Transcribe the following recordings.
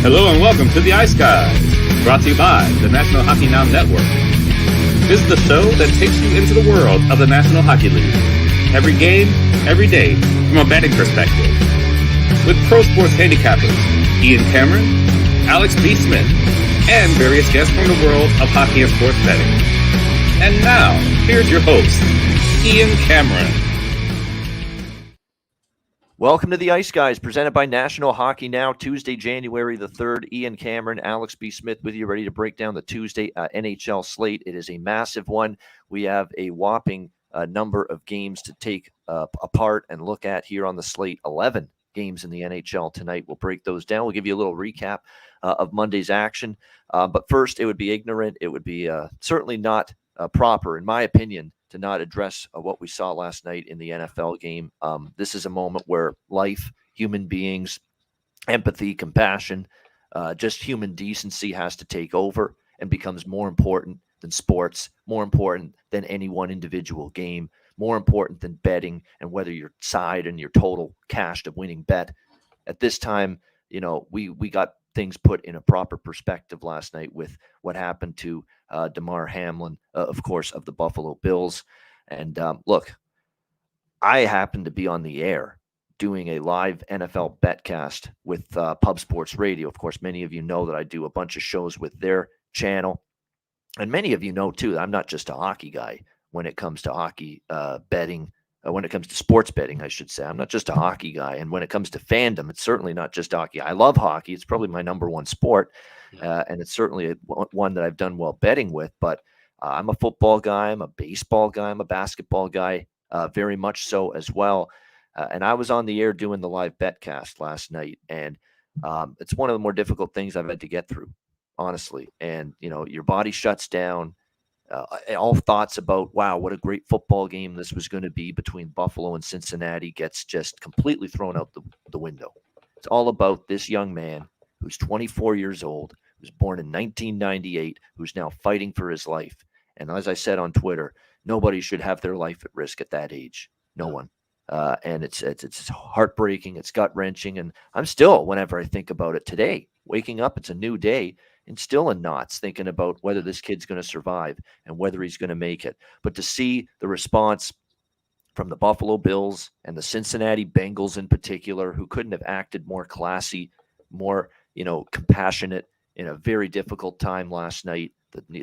Hello and welcome to the Ice Guys, brought to you by the National Hockey Now Network. This is the show that takes you into the world of the National Hockey League. Every game, every day, from a betting perspective. With pro sports handicappers, Ian Cameron, Alex B. Smith, and various guests from the world of hockey and sports betting. And now, here's your host, Ian Cameron. Welcome to the Ice Guys, presented by National Hockey Now, Tuesday, January the 3rd. Ian Cameron, Alex B. Smith with you, ready to break down the Tuesday NHL slate. It is a massive one. We have a whopping number of games to take apart and look at here on the slate. 11 games in the NHL tonight. We'll break those down. We'll give you a little recap of Monday's action. But first, it would be ignorant. It would be certainly not proper, in my opinion, to not address what we saw last night in the NFL game. This is a moment where life, human beings, empathy, compassion, just human decency has to take over and becomes more important than sports, more important than any one individual game, more important than betting and whether your side and your total cashed a winning bet. At this time, you know, we got things put in a proper perspective last night with what happened to Damar Hamlin, of course, of the Buffalo Bills. And look, I happened to be on the air doing a live NFL betcast with Pub Sports Radio. Of course, many of you know that I do a bunch of shows with their channel. And many of you know, too, that I'm not just a hockey guy when it comes to hockey betting. When it comes to sports betting, I should say. I'm not just a hockey guy. And when it comes to fandom, it's certainly not just hockey. I love hockey. It's probably my number one sport. And it's certainly one that I've done well betting with. But I'm a football guy. I'm a baseball guy. I'm a basketball guy, very much so as well. And I was on the air doing the live betcast last night. And it's one of the more difficult things I've had to get through, honestly. And, you know, your body shuts down. All thoughts about, wow, what a great football game this was going to be between Buffalo and Cincinnati gets just completely thrown out the window. It's all about this young man who's 24 years old, who's born in 1998, who's now fighting for his life. And as I said on Twitter, nobody should have their life at risk at that age. No one. And it's heartbreaking. It's gut-wrenching. And I'm still, whenever I think about it today, waking up, it's a new day, and still in knots thinking about whether this kid's going to survive and whether he's going to make it. But to see the response from the Buffalo Bills and the Cincinnati Bengals in particular, who couldn't have acted more classy, more, compassionate in a very difficult time last night.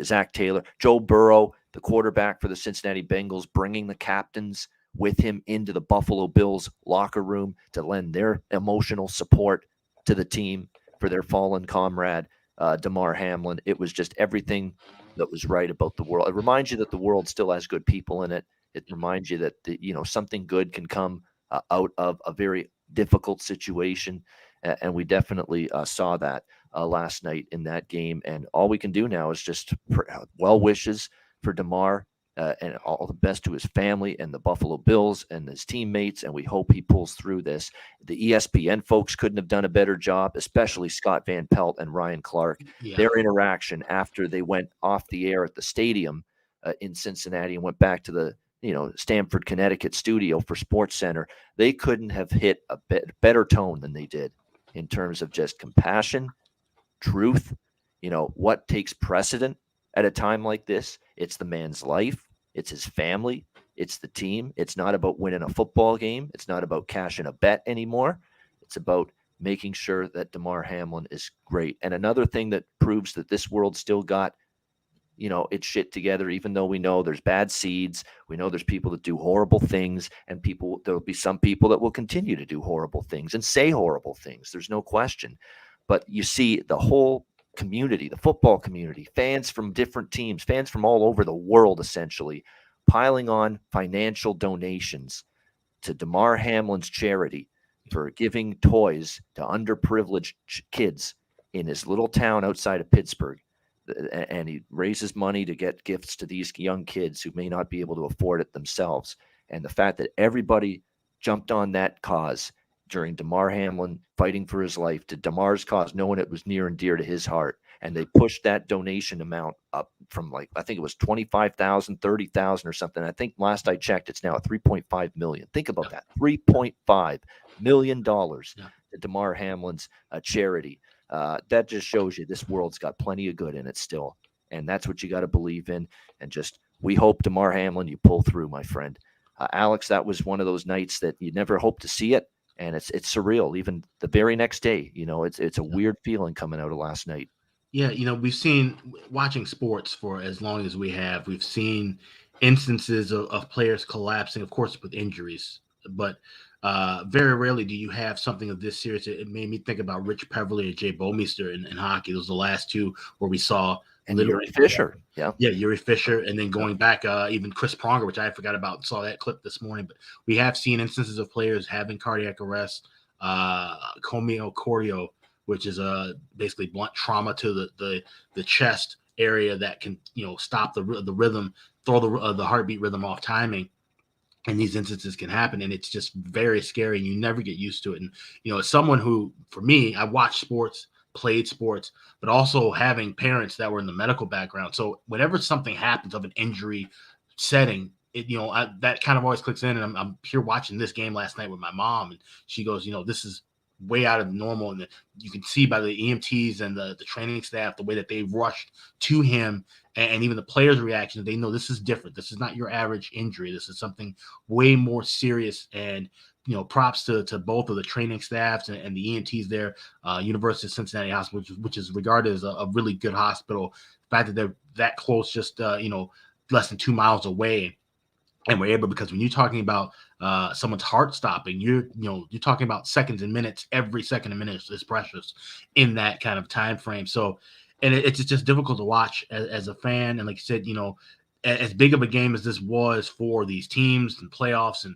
Zach Taylor, Joe Burrow, the quarterback for the Cincinnati Bengals, bringing the captains with him into the Buffalo Bills locker room to lend their emotional support to the team for their fallen comrade, Damar Hamlin. It was just everything that was right about the world. It reminds you that the world still has good people in it. It reminds you that something good can come out of a very difficult situation, and we definitely saw that last night in that game. And all we can do now is just well wishes for Damar and all the best to his family and the Buffalo Bills and his teammates, and we hope he pulls through this. The ESPN folks couldn't have done a better job, especially Scott Van Pelt and Ryan Clark. Yeah. Their interaction after they went off the air at the stadium in Cincinnati and went back to the Stamford, Connecticut studio for SportsCenter, they couldn't have hit a better tone than they did in terms of just compassion, truth, what takes precedent at a time like this. It's the man's life. It's his family. It's the team. It's not about winning a football game. It's not about cashing a bet anymore. It's about making sure that Damar Hamlin is great. And another thing that proves that this world still got, its shit together, even though we know there's bad seeds. We know there's people that do horrible things, and there'll be some people that will continue to do horrible things and say horrible things. There's no question. But you see the whole community, the football community, fans from different teams, fans from all over the world, essentially, piling on financial donations to Damar Hamlin's charity for giving toys to underprivileged kids in his little town outside of Pittsburgh. And he raises money to get gifts to these young kids who may not be able to afford it themselves. And the fact that everybody jumped on that cause during Damar Hamlin fighting for his life, to Damar's cause, knowing it was near and dear to his heart. And they pushed that donation amount up from I think it was 25,000, 30,000 or something. I think last I checked, it's now at 3.5 million. Think about that. $3.5 million to Damar Hamlin's charity. That just shows you this world's got plenty of good in it still. And that's what you got to believe in. And just, we hope tomorrow, Hamlin, you pull through, my friend. Alex, that was one of those nights that you never hope to see it. And it's surreal. Even the very next day, it's a weird feeling coming out of last night. Yeah, we've seen, watching sports for as long as we have, we've seen instances of players collapsing, of course, with injuries, but very rarely do you have something of this serious. It made me think about Rich Peverly and Jay Bomeister in hockey. Those are the last two where we saw. And Yuri Fisher. Yeah, Yuri Fisher. And then going back, even Chris Pronger, which I forgot about, saw that clip this morning. But we have seen instances of players having cardiac arrest, comiocordio, which is basically blunt trauma to the chest area that can stop the rhythm, throw the heartbeat rhythm off timing. And these instances can happen, and it's just very scary, and you never get used to it. And as someone who, for me, I watched sports, played sports, but also having parents that were in the medical background. So whenever something happens of an injury setting, that kind of always clicks in. And I'm here watching this game last night with my mom, and she goes, this is way out of the normal. And you can see by the EMTs and the training staff, the way that they rushed to him, and even the players' reaction, they know this is different. This is not your average injury. This is something way more serious. And props to both of the training staffs and the EMTs there, University of Cincinnati Hospital, which is regarded as a really good hospital. The fact that they're that close, just less than 2 miles away, and we're able, because when you're talking about someone's heart stopping, you're talking about seconds and minutes. Every second and minute is precious in that kind of time frame. So, and it's just difficult to watch as a fan. And like you said, as big of a game as this was for these teams and playoffs and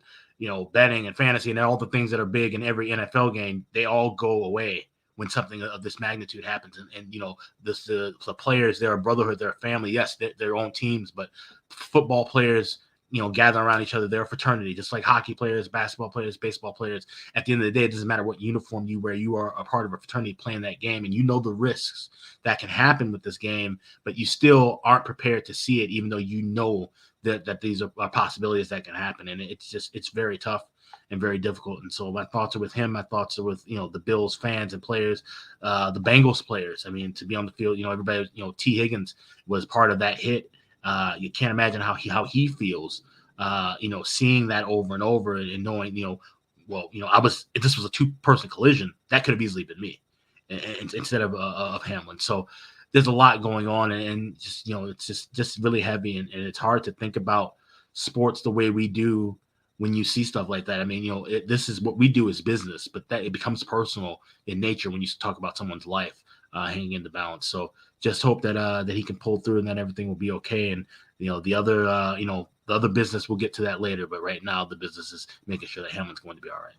betting and fantasy and all the things that are big in every NFL game, they all go away when something of this magnitude happens. And the players, they're a brotherhood, they're a family. Yes, they're their own teams, but football players, gather around each other. They're a fraternity, just like hockey players, basketball players, baseball players. At the end of the day, it doesn't matter what uniform you wear. You are a part of a fraternity playing that game, and the risks that can happen with this game, but you still aren't prepared to see it, even though that these are possibilities that can happen. And it's very tough and very difficult. And so my thoughts are with him. My thoughts are with, the Bills fans and players, the Bengals players. I mean, to be on the field, everybody, T. Higgins was part of that hit. You can't imagine how he feels, seeing that over and over and knowing, if this was a 2-person collision, that could have easily been me instead of Hamlin. So there's a lot going on, and just, it's just really heavy, and it's hard to think about sports the way we do when you see stuff like that. I mean, this is what we do as business, but that it becomes personal in nature when you talk about someone's life hanging in the balance. So just hope that he can pull through and that everything will be okay. And the other business, we'll get to that later. But right now, the business is making sure that Hamlin's going to be all right.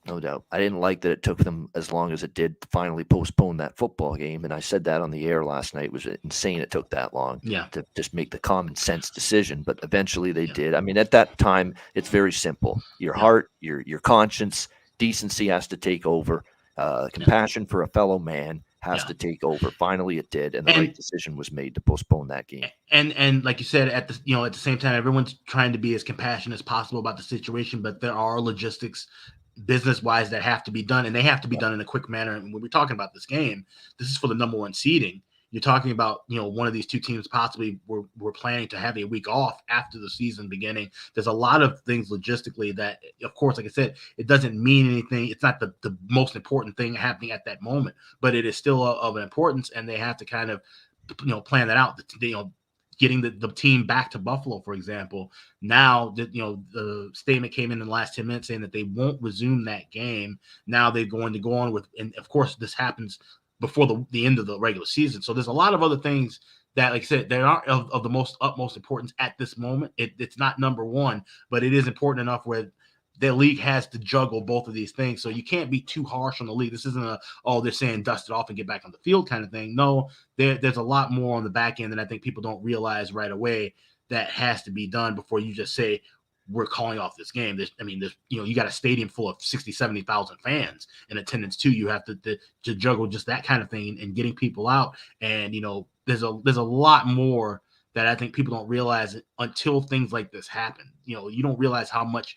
No doubt. I didn't like that it took them as long as it did to finally postpone that football game. And I said that on the air last night. It was insane it took that long to just make the common sense decision. But eventually they did. I mean, at that time, it's very simple. Your heart, your conscience, decency has to take over. Compassion for a fellow man has to take over. Finally, it did, and the right decision was made to postpone that game. And like you said, at the same time, everyone's trying to be as compassionate as possible about the situation, but there are logistics, business-wise, that have to be done, and they have to be done in a quick manner. And when we're talking about this game, this is for the number 1 seeding. You're talking about, one of these two teams possibly we're planning to have a week off after the season beginning. There's a lot of things logistically that, of course, like I said, it doesn't mean anything. It's not the most important thing happening at that moment, but it is still of an importance, and they have to kind of, plan that out. Getting the team back to Buffalo, for example. Now that, the statement came in the last 10 minutes saying that they won't resume that game. Now they're going to go on with, and of course, this happens before the end of the regular season. So there's a lot of other things that, like I said, they aren't of the utmost importance at this moment. It's not number 1, but it is important enough where the league has to juggle both of these things. So you can't be too harsh on the league. This isn't they're saying dust it off and get back on the field kind of thing. No, there's a lot more on the back end that I think people don't realize right away that has to be done before you just say, we're calling off this game. You got a stadium full of 60, 70,000 fans in attendance too. You have to juggle just that kind of thing and getting people out. And, there's a lot more that I think people don't realize until things like this happen. You don't realize how much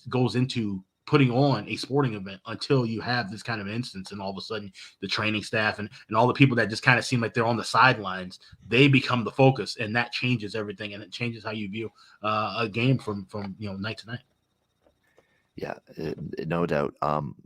goes into putting on a sporting event until you have this kind of instance, and all of a sudden the training staff and all the people that just kind of seem like they're on the sidelines, they become the focus, and that changes everything, and it changes how you view a game from night to night. Yeah, no doubt.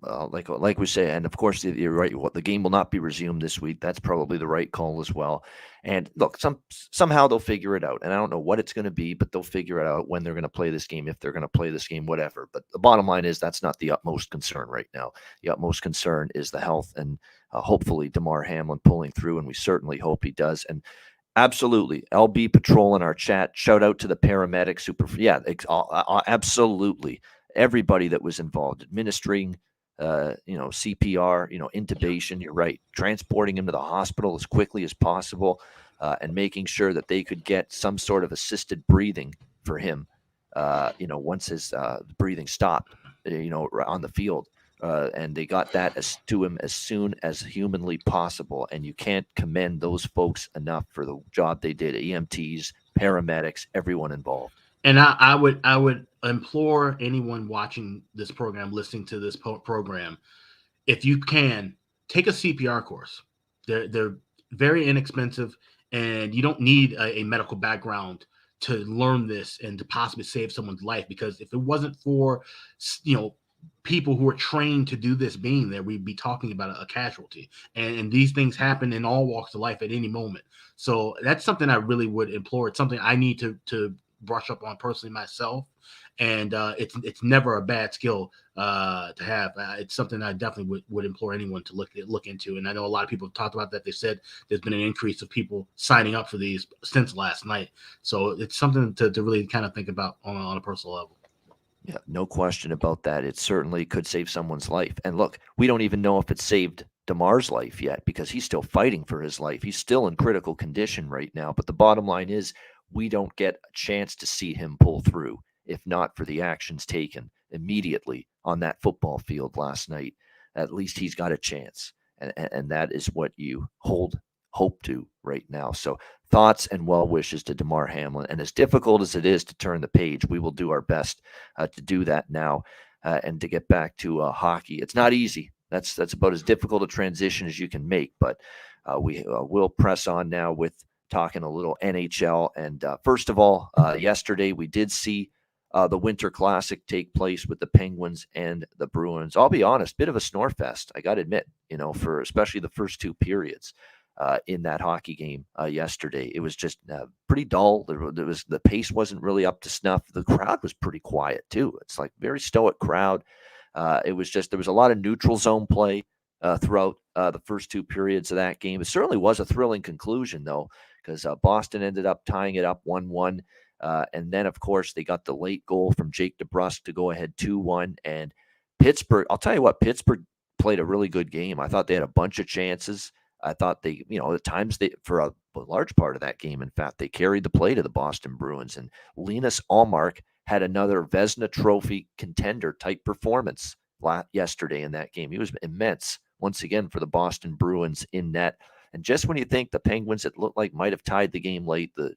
Like we say, and of course you're right. What the game will not be resumed this week. That's probably the right call as well. And look, somehow they'll figure it out. And I don't know what it's going to be, but they'll figure it out when they're going to play this game, if they're going to play this game, whatever. But the bottom line is that's not the utmost concern right now. The utmost concern is the health, and hopefully Damar Hamlin pulling through, and we certainly hope he does. And absolutely, LB Patrol in our chat. Shout out to the paramedics. Absolutely. Everybody that was involved, administering, CPR, intubation. You're right. Transporting him to the hospital as quickly as possible, and making sure that they could get some sort of assisted breathing for him. Once his breathing stopped, on the field, and they got that to him as soon as humanly possible. And you can't commend those folks enough for the job they did. EMTs, paramedics, everyone involved. And I would implore anyone watching this program, listening to this program, if you can, take a CPR course. They're very inexpensive, and you don't need a medical background to learn this and to possibly save someone's life. Because if it wasn't for, people who are trained to do this being there, we'd be talking about a casualty. And these things happen in all walks of life at any moment. So that's something I really would implore. It's something I need to brush up on personally myself, and it's never a bad skill to have. It's something I definitely would implore anyone to look into. And I know a lot of people have talked about that. They said there's been an increase of people signing up for these since last night. So it's something to really kind of think about on a personal level. Yeah, no question about that. It certainly could save someone's life. And look, we don't even know if it saved Damar's life yet, because he's still fighting for his life. He's still in critical condition right now. But the bottom line is, we don't get a chance to see him pull through if not for the actions taken immediately on that football field last night. At least he's got a chance. And that is what you hold hope to right now. So thoughts and well wishes to Damar Hamlin. And as difficult as it is to turn the page, we will do our best to do that now, and to get back to hockey. It's not easy. That's about as difficult a transition as you can make. But we will press on now with talking a little NHL. And first of all, yesterday we did see the Winter Classic take place with the Penguins and the Bruins. I'll be honest, bit of a snore fest, I got to admit, for especially the first two periods in that hockey game yesterday. It was just pretty dull. The pace wasn't really up to snuff. The crowd was pretty quiet too. It's like very stoic crowd. It was just, there was a lot of neutral zone play throughout the first two periods of that game. It certainly was a thrilling conclusion, though, because Boston ended up tying it up 1-1. And then, of course, they got the late goal from Jake DeBrusk to go ahead 2-1. And Pittsburgh, I'll tell you what, Pittsburgh played a really good game. I thought they had a bunch of chances. I thought they, at times for a large part of that game, in fact, they carried the play to the Boston Bruins. And Linus Ullmark had another Vezina Trophy contender type performance yesterday in that game. He was immense once again for the Boston Bruins in net. And just when you think the Penguins, it looked like might have tied the game late, the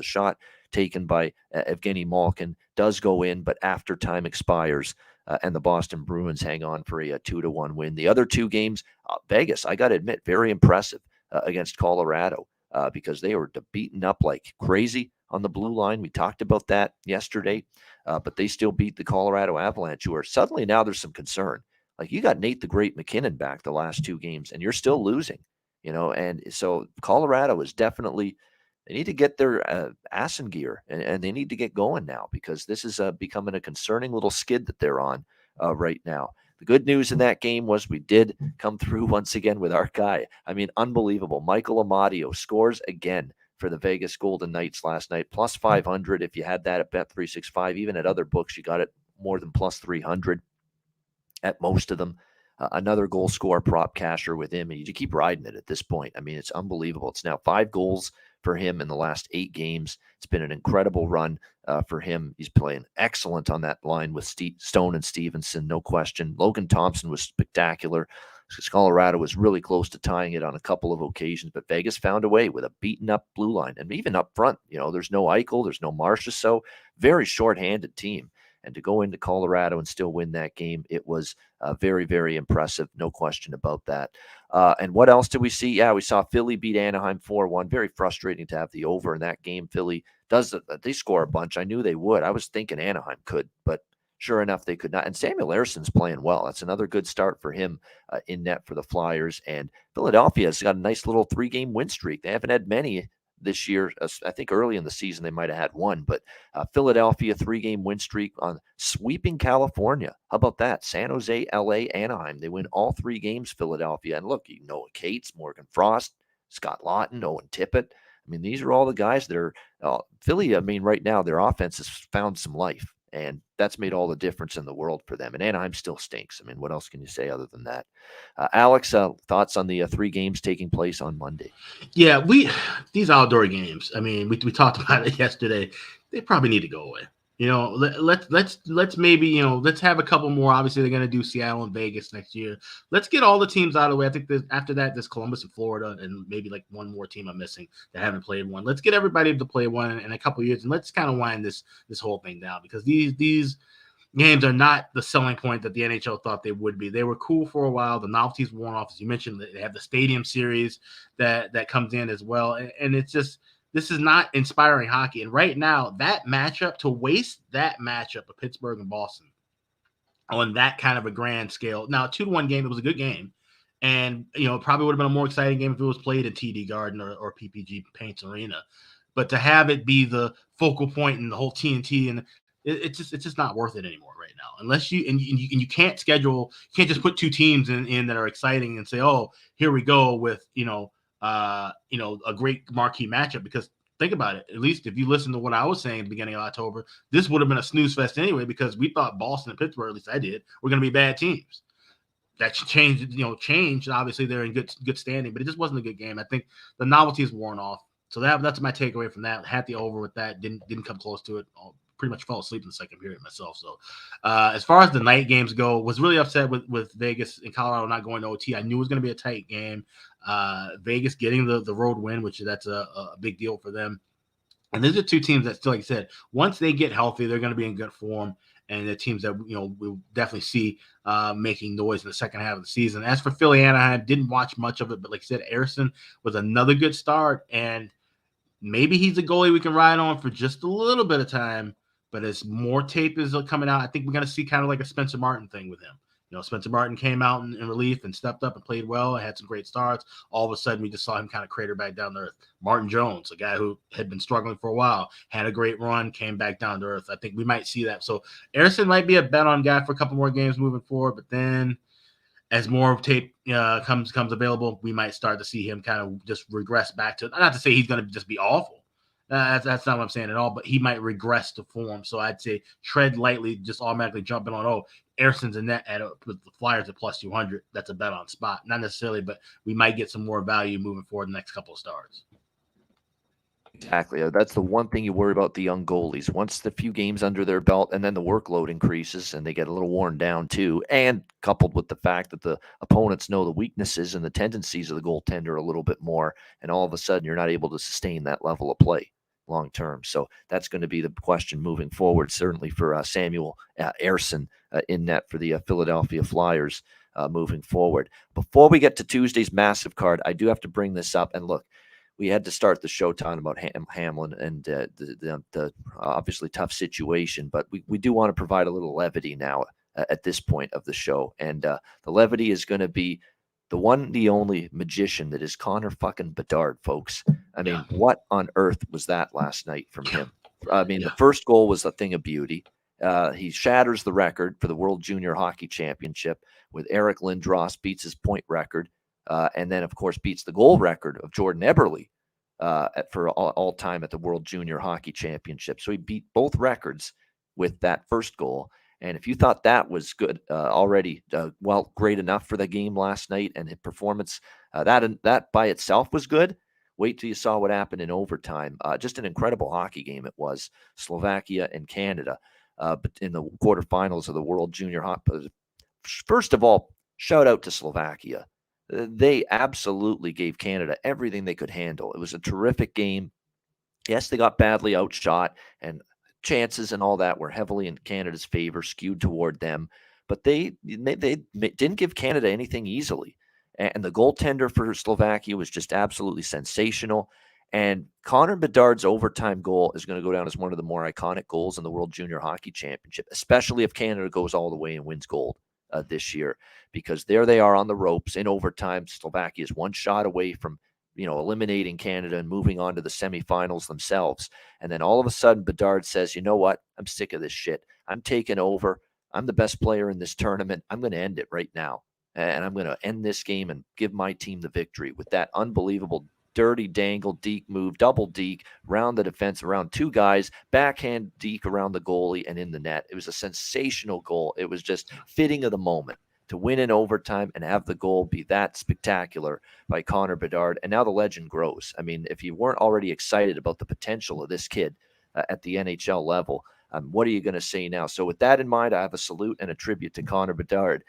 shot taken by Evgeny Malkin does go in, but after time expires, and the Boston Bruins hang on for a 2-1 win. The other two games, Vegas, I got to admit, very impressive against Colorado, because they were beaten up like crazy on the blue line. We talked about that yesterday, but they still beat the Colorado Avalanche, who are suddenly now there's some concern. Like, you got Nate the Great McKinnon back the last two games, and you're still losing. And so Colorado is definitely, they need to get their ass in gear, and they need to get going now, because this is becoming a concerning little skid that they're on right now. The good news in that game was we did come through once again with our guy. I mean, unbelievable. Michael Amadio scores again for the Vegas Golden Knights last night, plus 500. If you had that at Bet365, even at other books, you got it more than plus 300 at most of them. Another goal scorer prop casher with him. And you keep riding it at this point. I mean, it's unbelievable. It's now 5 goals for him in the last 8 games. It's been an incredible run for him. He's playing excellent on that line with Stone and Stevenson, no question. Logan Thompson was spectacular. Colorado was really close to tying it on a couple of occasions, but Vegas found a way with a beaten up blue line. And even up front, there's no Eichel, there's no Marchessault, very short-handed team. And to go into Colorado and still win that game, it was very, very impressive. No question about that. And what else did we see? Yeah, we saw Philly beat Anaheim 4-1. Very frustrating to have the over in that game. Philly they score a bunch. I knew they would. I was thinking Anaheim could, but sure enough, they could not. And Samuel Erson's playing well. That's another good start for him in net for the Flyers. And Philadelphia's got a nice little 3-game win streak. They haven't had many this year. I think early in the season they might have had one, but Philadelphia 3-game win streak on sweeping California. How about that? San Jose, LA, Anaheim. They win all 3 games, Philadelphia. And look, Noah Cates, Morgan Frost, Scott Lawton, Owen Tippett. I mean, these are all the guys that are Philly. I mean, right now their offense has found some life. And that's made all the difference in the world for them. And Anaheim still stinks. I mean, what else can you say other than that? Alex, thoughts on the 3 games taking place on Monday? Yeah, these outdoor games. I mean, we talked about it yesterday. They probably need to go away. Let's maybe let's have a couple more. Obviously, they're going to do Seattle and Vegas next year. Let's get all the teams out of the way. I think after that, there's Columbus and Florida, and maybe like one more team I'm missing that haven't played one. Let's get everybody to play one in a couple of years, and let's kind of wind this whole thing down, because these games are not the selling point that the NHL thought they would be. They were cool for a while. The novelty's worn off, as you mentioned. They have the Stadium Series that comes in as well, and it's just. This is not inspiring hockey. And right now, that matchup, to waste that matchup of Pittsburgh and Boston on that kind of a grand scale. Now, 2-1 game, it was a good game. And, it probably would have been a more exciting game if it was played in TD Garden or PPG Paints Arena. But to have it be the focal point and the whole TNT, and it's just not worth it anymore right now. Unless you can't schedule, you can't just put 2 teams in that are exciting and say, oh, here we go with, a great marquee matchup, because think about it. At least if you listen to what I was saying at the beginning of October, this would have been a snooze fest anyway, because we thought Boston and Pittsburgh, at least I did, were going to be bad teams. That changed. Obviously, they're in good standing, but it just wasn't a good game. I think the novelty is worn off. So that's my takeaway from that. Had the over with that. Didn't come close to it. Pretty much fell asleep in the second period myself. So as far as the night games go, was really upset with Vegas and Colorado not going to OT. I knew it was going to be a tight game. Vegas getting the road win, which that's a big deal for them. And these are 2 teams that still, like I said, once they get healthy, they're going to be in good form. And the teams that we'll definitely see making noise in the second half of the season. As for Philly, Anaheim, didn't watch much of it, but like I said, Ersson was another good start, and maybe he's a goalie we can ride on for just a little bit of time. But as more tape is coming out, I think we're going to see kind of like a Spencer Martin thing with him. Spencer Martin came out in relief and stepped up and played well and had some great starts. All of a sudden, we just saw him kind of crater back down to earth. Martin Jones, a guy who had been struggling for a while, had a great run, came back down to earth. I think we might see that. So Ersson might be a bet-on guy for a couple more games moving forward, but then as more tape comes available, we might start to see him kind of just regress back to – not to say he's going to just be awful. That's not what I'm saying at all, but he might regress to form. So I'd say tread lightly, just automatically jumping on, Ersson's in net with the Flyers at plus 200. That's a bet on spot. Not necessarily, but we might get some more value moving forward in the next couple of starts. Exactly. That's the one thing you worry about the young goalies. Once the few games under their belt, and then the workload increases and they get a little worn down too, and coupled with the fact that the opponents know the weaknesses and the tendencies of the goaltender a little bit more, and all of a sudden you're not able to sustain that level of play long term. So that's going to be the question moving forward, certainly for Samuel Ersson in net for the Philadelphia Flyers moving forward. Before we get to Tuesday's massive card, I do have to bring this up. And look, we had to start the show talking about Hamlin and the obviously tough situation, but we do want to provide a little levity now at this point of the show. And the levity is going to be the one, the only magician that is Connor fucking Bedard, folks. I mean, what on earth was that last night from him? I mean, the first goal was a thing of beauty. He shatters the record for the World Junior Hockey Championship with Eric Lindros, beats his point record, and then, of course, beats the goal record of Jordan Eberle for all time at the World Junior Hockey Championship. So he beat both records with that first goal. And if you thought that was good already, great enough for the game last night and his performance, that by itself was good. Wait till you saw what happened in overtime. Just an incredible hockey game it was. Slovakia and Canada, but in the quarterfinals of the World Junior Hockey. First of all, shout out to Slovakia. They absolutely gave Canada everything they could handle. It was a terrific game. Yes, they got badly outshot, and chances and all that were heavily in Canada's favor, skewed toward them. But they didn't give Canada anything easily. And the goaltender for Slovakia was just absolutely sensational. And Connor Bedard's overtime goal is going to go down as one of the more iconic goals in the World Junior Hockey Championship, especially if Canada goes all the way and wins gold this year, because there they are on the ropes in overtime. Slovakia is one shot away from eliminating Canada and moving on to the semifinals themselves. And then all of a sudden, Bedard says, you know what? I'm sick of this shit. I'm taking over. I'm the best player in this tournament. I'm going to end it right now. And I'm going to end this game and give my team the victory with that unbelievable dirty dangle, deke move, double deke, around the defense, around two guys, backhand deke around the goalie and in the net. It was a sensational goal. It was just fitting of the moment to win in overtime and have the goal be that spectacular by Connor Bedard. And now the legend grows. I mean, if you weren't already excited about the potential of this kid at the NHL level, what are you going to say now? So with that in mind, I have a salute and a tribute to Connor Bedard.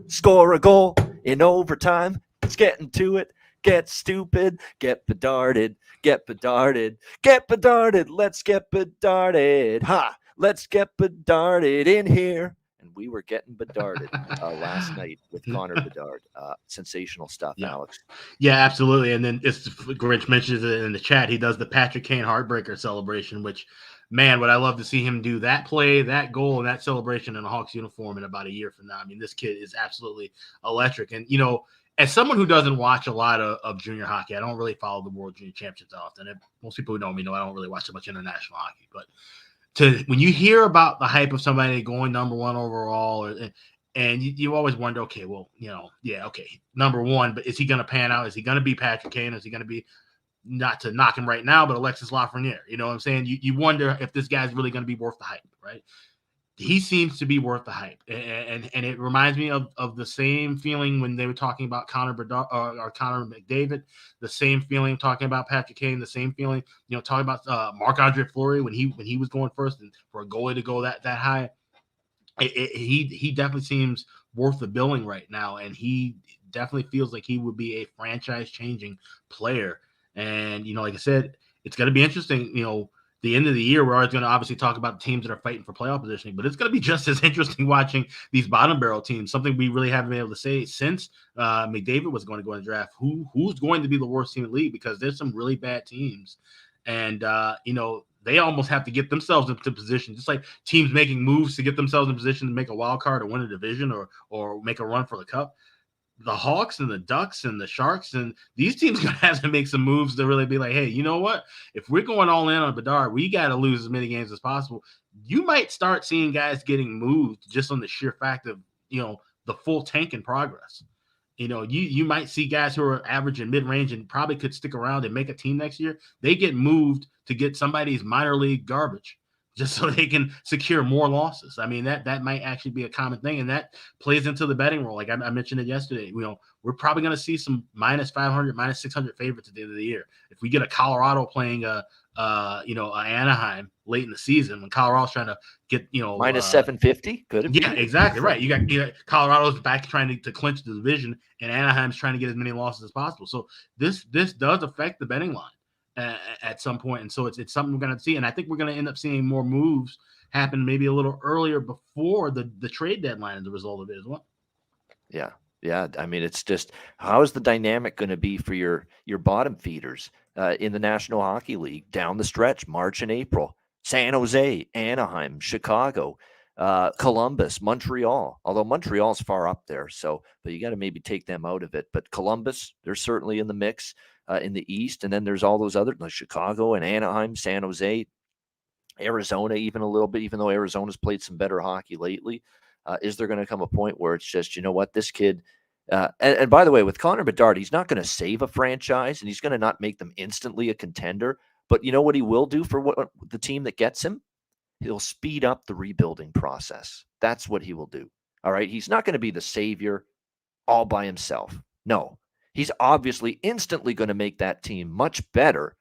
Score a goal in overtime. It's getting to it. Get stupid. Get Bedarded. Get Bedarded. Get Bedarded. Let's get Bedarded. Ha! Let's get Bedarded in here. And we were getting Bedarded last night with Connor Bedard. Sensational stuff, yeah. Alex. Yeah, absolutely. And then Grinch mentions it in the chat. He does the Patrick Kane heartbreaker celebration, which, man, would I love to see him do that play, that goal, and that celebration in a Hawks uniform in about a year from now. I mean, this kid is absolutely electric. And, as someone who doesn't watch a lot of junior hockey, I don't really follow the World Junior Championships often. And most people who know me know I don't really watch so much international hockey. But when you hear about the hype of somebody going number one overall, and you always wonder, okay, well, okay, number one, but is he going to pan out? Is he going to be Patrick Kane? Is he going to be, not to knock him right now, but Alexis Lafreniere? You know what I'm saying? You wonder if this guy's really going to be worth the hype, right? He seems to be worth the hype. And it reminds me of the same feeling when they were talking about Connor Bedard or Connor McDavid, the same feeling talking about Patrick Kane, the same feeling, talking about Marc-Andre Fleury when he was going first, and for a goalie to go that high. He definitely seems worth the billing right now, and he definitely feels like he would be a franchise-changing player. And, like I said, it's going to be interesting, the end of the year. We're always going to obviously talk about the teams that are fighting for playoff positioning, but it's going to be just as interesting watching these bottom barrel teams, something we really haven't been able to say since McDavid was going to go in the draft. Who's going to be the worst team in the league? Because there's some really bad teams. And, they almost have to get themselves into position, just like teams making moves to get themselves in position to make a wild card or win a division or make a run for the cup. The Hawks and the Ducks and the Sharks and these teams going to have to make some moves to really be like, hey, you know what? If we're going all in on Bedard, we got to lose as many games as possible. You might start seeing guys getting moved just on the sheer fact of, the full tank in progress. You might see guys who are average and mid-range and probably could stick around and make a team next year. They get moved to get somebody's minor league garbage just so they can secure more losses. I mean, that might actually be a common thing, and that plays into the betting role. Like I mentioned it yesterday, we're probably going to see some -500, -600 favorites at the end of the year. If we get a Colorado playing Anaheim late in the season when Colorado's trying to get, -750, could it be? Yeah, exactly right. You got Colorado's back trying to clinch the division, and Anaheim's trying to get as many losses as possible. So this does affect the betting line at some point, and so it's something we're going to see. And I think we're going to end up seeing more moves happen maybe a little earlier before the trade deadline as a result of it as well. Yeah. I mean, it's just, how is the dynamic going to be for your bottom feeders in the National Hockey League down the stretch, March and April? San Jose, Anaheim, Chicago, Columbus, Montreal. Although Montreal's far up there, but you got to maybe take them out of it. But Columbus, they're certainly in the mix in the East, and then there's all those other, like Chicago and Anaheim, San Jose, Arizona, even a little bit. Even though Arizona's played some better hockey lately, is there going to come a point where it's just, this kid? And by the way, with Connor Bedard, he's not going to save a franchise, and he's going to not make them instantly a contender. But you know what he will do for the team that gets him? He'll speed up the rebuilding process. That's what he will do. All right. He's not going to be the savior all by himself. No, he's obviously instantly going to make that team much better.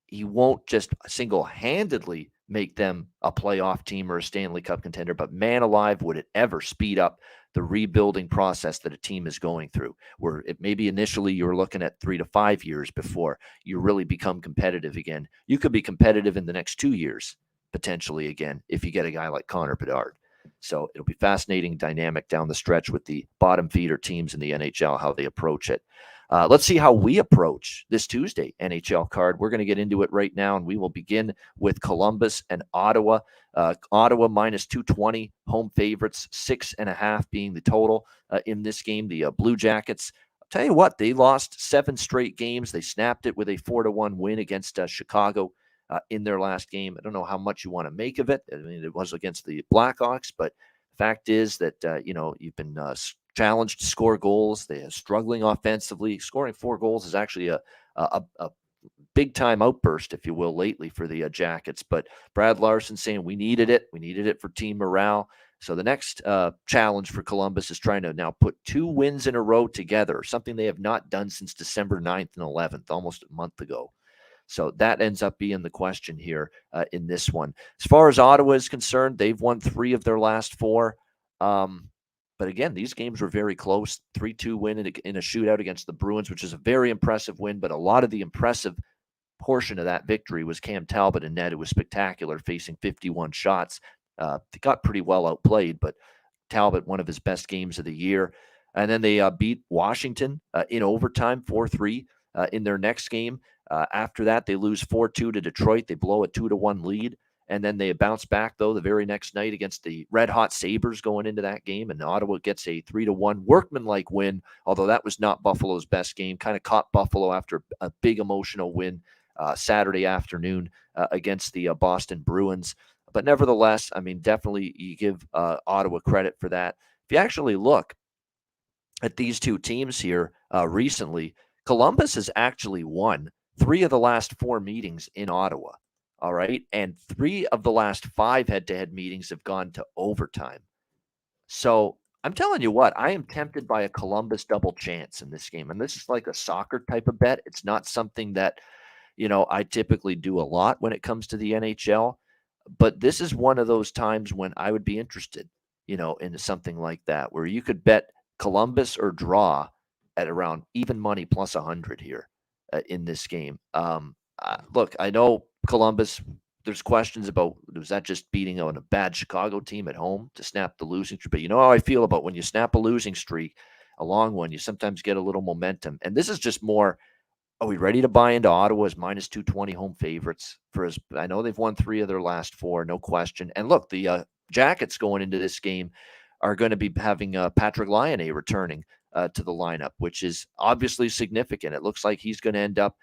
He won't just single-handedly make them a playoff team or a Stanley Cup contender, but man alive, would it ever speed up the rebuilding process that a team is going through, where it maybe initially you're looking at 3 to 5 years before you really become competitive again. You could be competitive in the next 2 years potentially again if you get a guy like Connor Bedard. So it'll be fascinating dynamic down the stretch with the bottom feeder teams in the NHL, how they approach it. Let's see how we approach this Tuesday NHL card. We're going to get into it right now, and we will begin with Columbus and Ottawa. Ottawa minus 220, home favorites, 6.5 being the total in this game. The Blue Jackets, I'll tell you what, they lost 7 straight games. They snapped it with a 4-1 win against Chicago in their last game. I don't know how much you want to make of it. I mean, it was against the Blackhawks, but the fact is that, you've been challenged to score goals. They are struggling offensively. Scoring 4 goals is actually a big-time outburst, if you will, lately for the Jackets. But Brad Larson saying we needed it. We needed it for team morale. So the next challenge for Columbus is trying to now put 2 wins in a row together, something they have not done since December 9th and 11th, almost a month ago. So that ends up being the question here in this one. As far as Ottawa is concerned, they've won 3 of their last 4. But again, these games were very close. 3-2 win in a shootout against the Bruins, which is a very impressive win. But a lot of the impressive portion of that victory was Cam Talbot in net. It was spectacular, facing 51 shots. They got pretty well outplayed, but Talbot, one of his best games of the year. And then they beat Washington in overtime, 4-3 in their next game. After that, they lose 4-2 to Detroit. They blow a 2-1 lead. And then they bounce back, though, the very next night against the red-hot Sabers going into that game. And Ottawa gets a 3-1 workmanlike win, although that was not Buffalo's best game. Kind of caught Buffalo after a big emotional win Saturday afternoon against the Boston Bruins. But nevertheless, I mean, definitely you give Ottawa credit for that. If you actually look at these two teams here recently, Columbus has actually won 3 of the last 4 meetings in Ottawa. All right. And 3 of the last 5 head-to-head meetings have gone to overtime. So I'm telling you what, I am tempted by a Columbus double chance in this game. And this is like a soccer type of bet. It's not something that, I typically do a lot when it comes to the NHL. But this is one of those times when I would be interested, in something like that, where you could bet Columbus or draw at around even money plus 100 here in this game. Look, I know Columbus, there's questions about, was that just beating on a bad Chicago team at home to snap the losing streak? But you know how I feel about when you snap a losing streak, a long one, you sometimes get a little momentum. And this is just more, are we ready to buy into Ottawa as minus 220 home favorites? I know they've won 3 of their last 4, no question. And look, the Jackets going into this game are going to be having Patrick Laine returning to the lineup, which is obviously significant. It looks like he's going to end up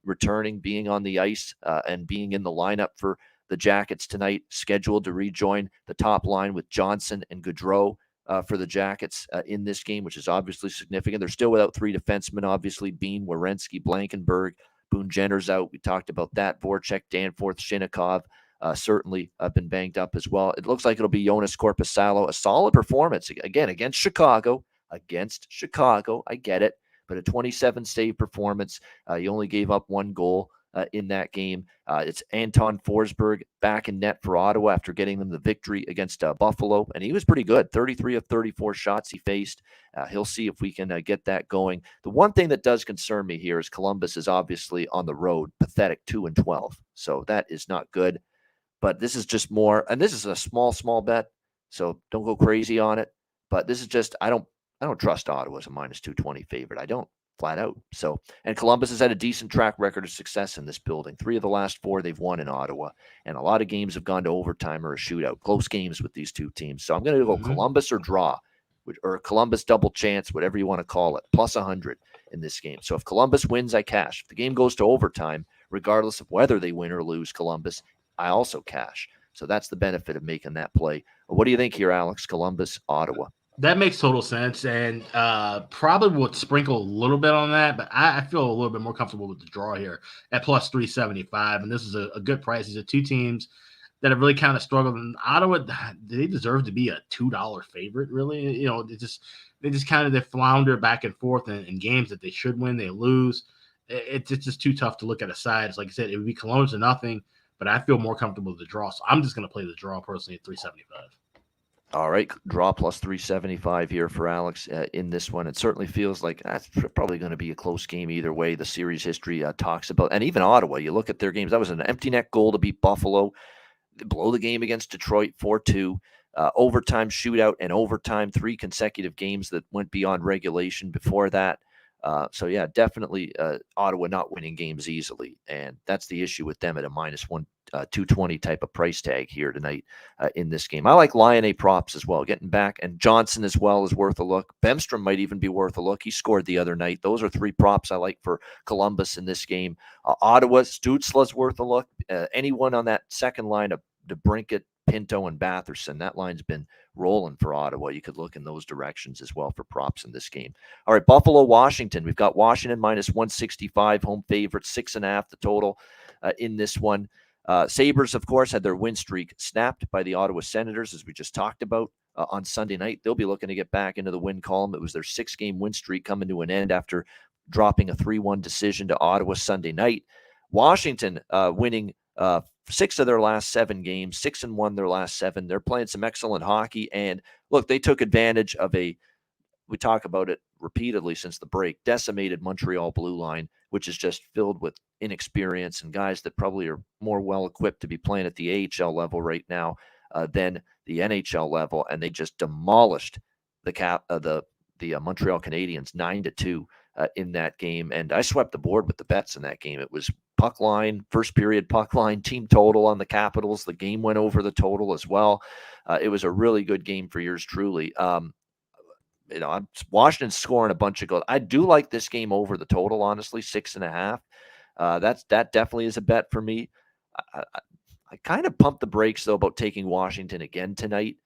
returning, being on the ice and being in the lineup for the Jackets tonight, scheduled to rejoin the top line with Johnson and Gaudreau for the Jackets in this game, which is obviously significant. They're still without 3 defensemen, obviously, Bean, Werenski, Blankenberg, Boone Jenner's out. We talked about that. Voracek, Danforth, Shinnikov certainly been banged up as well. It looks like it'll be Jonas Korpisalo, a solid performance, again, against Chicago, I get it, but a 27 save performance. He only gave up 1 goal in that game. It's Anton Forsberg back in net for Ottawa after getting them the victory against Buffalo, and he was pretty good. 33 of 34 shots he faced. He'll see if we can get that going. The one thing that does concern me here is Columbus is obviously on the road, pathetic 2-12, so that is not good. But this is just more, and this is a small bet, so don't go crazy on it. But this is just, I don't trust Ottawa as a minus 220 favorite. I don't, flat out. So, and Columbus has had a decent track record of success in this building. 3 of the last 4 they've won in Ottawa, and a lot of games have gone to overtime or a shootout. Close games with these two teams. So I'm going to go Columbus or draw, or Columbus double chance, whatever you want to call it, plus 100 in this game. So if Columbus wins, I cash. If the game goes to overtime, regardless of whether they win or lose, Columbus, I also cash. So that's the benefit of making that play. What do you think here, Alex? Columbus, Ottawa. That makes total sense, and probably would sprinkle a little bit on that, but I feel a little bit more comfortable with the draw here at plus 375, and this is a good price. These are 2 teams that have really kind of struggled. And Ottawa, they deserve to be a $2 favorite, really. They flounder back and forth in games that they should win, they lose. It's just too tough to look at a side. Like I said, it would be Columbus or nothing, but I feel more comfortable with the draw, so I'm just going to play the draw personally at 375. All right, draw plus 375 here for Alex in this one. It certainly feels like that's probably going to be a close game either way. The series history talks about, and even Ottawa, you look at their games, that was an empty net goal to beat Buffalo. blow the game against Detroit 4-2. Overtime shootout and overtime, 3 consecutive games that went beyond regulation before that. So yeah, definitely Ottawa not winning games easily, and that's the issue with them at a -1 220 type of price tag here tonight in this game. I like Lion A props as well, getting back, and Johnson as well is worth a look. Bemstrom might even be worth a look. He scored the other night. Those are 3 props I like for Columbus in this game. Ottawa, Stützle's worth a look. Anyone on that second line of DeBrincat, Pinto, and Batherson, that line's been rolling for Ottawa. You could look in those directions as well for props in this game. All right, Buffalo, Washington. We've got Washington -165, home favorite, 6.5 the total in this one. Sabers, of course, had their win streak snapped by the Ottawa Senators, as we just talked about on Sunday night. They'll be looking to get back into the win column. It was their 6-game win streak coming to an end after dropping a 3-1 decision to Ottawa Sunday night. Washington winning 6 of their last 7 games, 6-1 their last 7. They're playing some excellent hockey. And look, they took advantage of we talk about it repeatedly since the break, decimated Montreal blue line, which is just filled with inexperience and guys that probably are more well-equipped to be playing at the AHL level right now than the NHL level. And they just demolished the Montreal Canadiens 9-2 in that game. And I swept the board with the bets in that game. It was puck line, first period puck line, team total on the Capitals. The game went over the total as well. It was a really good game for yours truly. Washington's scoring a bunch of goals. I do like this game over the total, honestly, 6.5. That definitely is a bet for me. I kind of pumped the brakes, though, about taking Washington again tonight.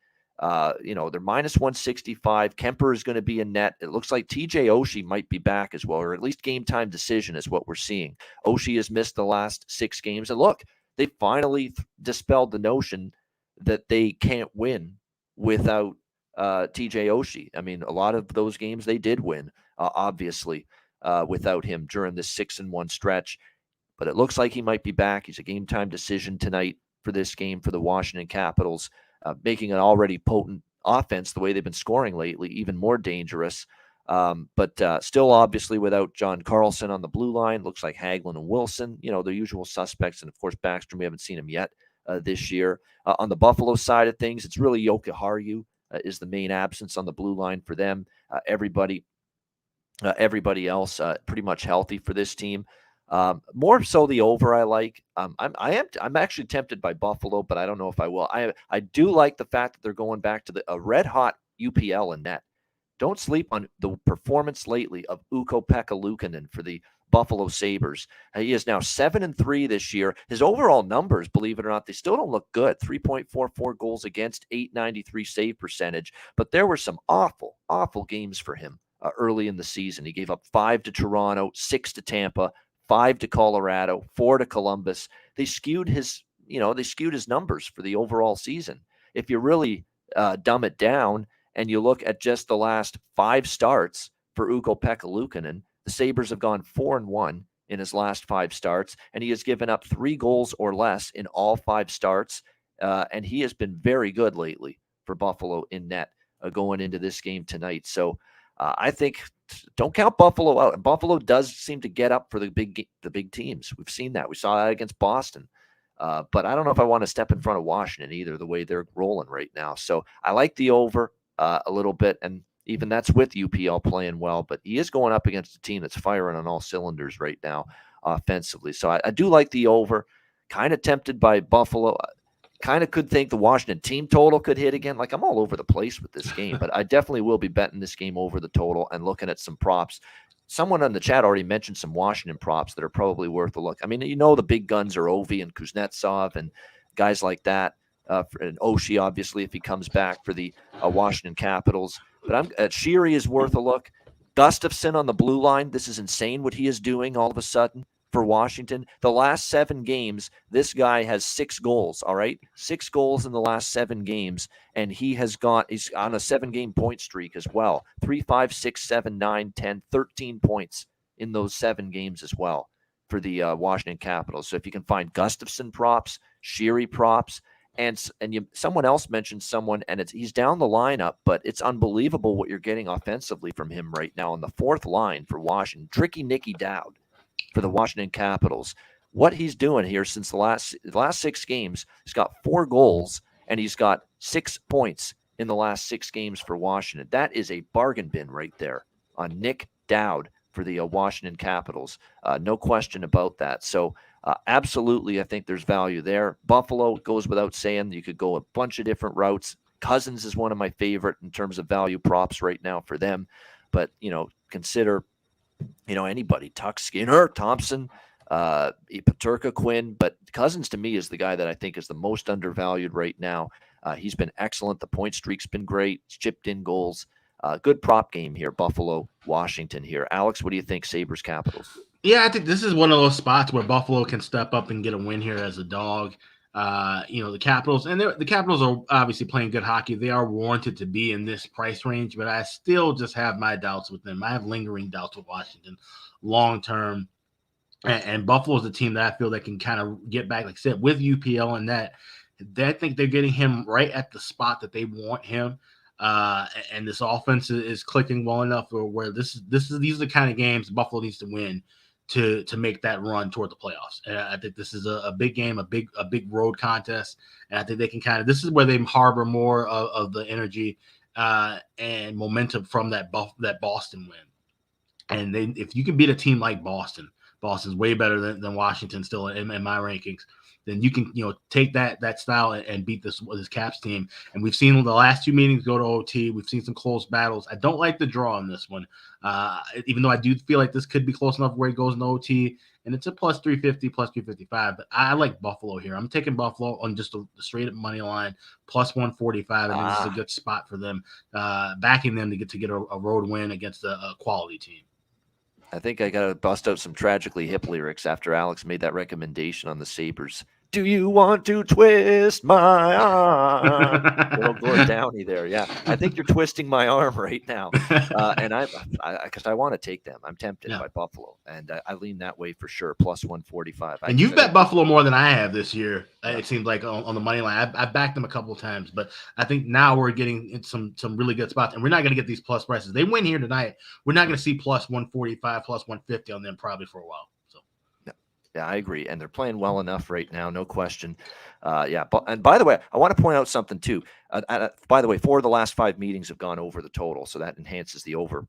They're -165. Kemper is going to be in net. It looks like TJ Oshie might be back as well, or at least game time decision is what we're seeing. Oshie has missed the last 6 games. And look, they finally dispelled the notion that they can't win without TJ Oshie. I mean, a lot of those games they did win, obviously, without him during this 6-1 stretch. But it looks like he might be back. He's a game time decision tonight for this game for the Washington Capitals, making an already potent offense, the way they've been scoring lately, even more dangerous. But still, obviously, without John Carlson on the blue line, looks like Hagelin and Wilson, the usual suspects. And, of course, Backstrom, we haven't seen him yet this year. On the Buffalo side of things, it's really Jokiharju is the main absence on the blue line for them. Everybody else pretty much healthy for this team. More so the over I like. I'm actually tempted by Buffalo, but I don't know if I will. I do like the fact that they're going back to a red hot UPL in net. Don't sleep on the performance lately of Ukko-Pekka Luukkonen for the Buffalo Sabres. He is now 7-3 this year. His overall numbers, believe it or not, they still don't look good. 3.44 goals against, .893 save percentage. But there were some awful, awful games for him early in the season. He gave up 5 to Toronto, 6 to Tampa, 5 to Colorado, 4 to Columbus. They skewed his numbers for the overall season. If you really dumb it down and you look at just the last 5 starts for Ukko-Pekka Luukkonen, the Sabres have gone 4-1 in his last 5 starts, and he has given up 3 goals or less in all 5 starts. And he has been very good lately for Buffalo in net going into this game tonight. So I think don't count Buffalo out. And Buffalo does seem to get up for the big teams. We've seen that. We saw that against Boston. But I don't know if I want to step in front of Washington either, the way they're rolling right now. So I like the over a little bit, and even that's with UPL playing well, but he is going up against a team that's firing on all cylinders right now offensively. So I do like the over. Kind of tempted by Buffalo. Kind of could think the Washington team total could hit again. Like, I'm all over the place with this game, but I definitely will be betting this game over the total and looking at some props. Someone on the chat already mentioned some Washington props that are probably worth a look. I mean, the big guns are Ovi and Kuznetsov and guys like that. And Oshie, obviously, if he comes back for the Washington Capitals. But Sheary is worth a look. Gustafsson on the blue line. This is insane what he is doing all of a sudden for Washington. The last 7 games, this guy has 6 goals, all right? 6 goals in the last 7 games, and he's on a 7-game point streak as well. 3, 5, 6, 7, 9, 10, 13 points in those 7 games as well for the Washington Capitals. So if you can find Gustafsson props, Sheary props, and someone else mentioned someone, and he's down the lineup, but it's unbelievable what you're getting offensively from him right now on the 4th line for Washington. Tricky Nicky Dowd for the Washington Capitals. what he's doing here since the last 6 games. He's got 4 goals and he's got 6 points in the last 6 games for Washington. That is a bargain bin right there on Nick Dowd for the Washington Capitals. No question about that. So absolutely, I think there's value there. Buffalo goes without saying. You could go a bunch of different routes. Cousins is one of my favorite in terms of value props right now for them. But, consider, anybody, Tuck, Skinner, Thompson, Peterka, Quinn. But Cousins to me is the guy that I think is the most undervalued right now. He's been excellent. The point streak's been great. He's chipped in goals. Good prop game here, Buffalo, Washington here. Alex, what do you think, Sabres, Capitals? Yeah, I think this is one of those spots where Buffalo can step up and get a win here as a dog. The Capitals, and the Capitals are obviously playing good hockey. They are warranted to be in this price range, but I still just have my doubts with them. I have lingering doubts with Washington long term. And Buffalo is the team that I feel that can kind of get back, like I said, with UPL and that. I think they're getting him right at the spot that they want him. And this offense is clicking well enough where these are the kind of games Buffalo needs to win to make that run toward the playoffs. And I think this is a big game, a big road contest. And I think they can this is where they harbor more of the energy and momentum from that Boston win. And if you can beat a team like Boston's way better than Washington still in my rankings. Then you can, take that style and beat this Caps team. And we've seen the last 2 meetings go to OT. We've seen some close battles. I don't like the draw on this one, even though I do feel like this could be close enough where it goes in OT. And it's a plus 350, plus 355. But I like Buffalo here. I'm taking Buffalo on just a straight up money line, plus 145. I think this is a good spot for them, backing them to get a road win against a quality team. I think I got to bust out some Tragically Hip lyrics after Alex made that recommendation on the Sabres. Do you want to twist my arm? Little Gord Downey there. Yeah, I think you're twisting my arm right now. And because I want to take them. I'm tempted by Buffalo. And I lean that way for sure, plus 145. And you've bet Buffalo more than I have this year. It seems like on the money line. I've backed them a couple of times. But I think now we're getting in some really good spots. And we're not going to get these plus prices. They win here tonight. We're not going to see plus 145, plus 150 on them probably for a while. Yeah, I agree. And they're playing well enough right now, no question. And by the way, I want to point out something too. By the way, 4 of the last 5 meetings have gone over the total, so that enhances the over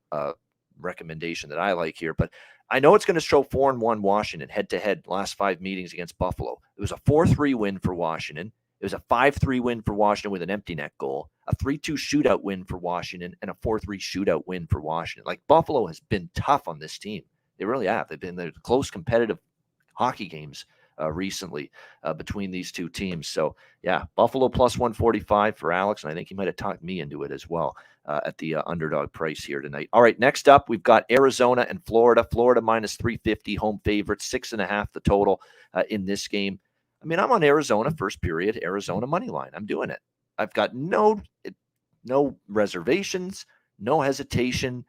recommendation that I like here. But I know it's going to show 4-1 Washington head-to-head last 5 meetings against Buffalo. It was a 4-3 win for Washington. It was a 5-3 win for Washington with an empty net goal, a 3-2 shootout win for Washington, and a 4-3 shootout win for Washington. Like, Buffalo has been tough on this team. They really have. They've been close, competitive hockey games recently between these two teams. So, yeah, Buffalo plus 145 for Alex, and I think he might have talked me into it as well at the underdog price here tonight. All right, next up, we've got Arizona and Florida. Florida minus 350, home favorite, 6.5 the total in this game. I mean, I'm on Arizona first period, Arizona money line. I'm doing it. I've got no reservations, no hesitation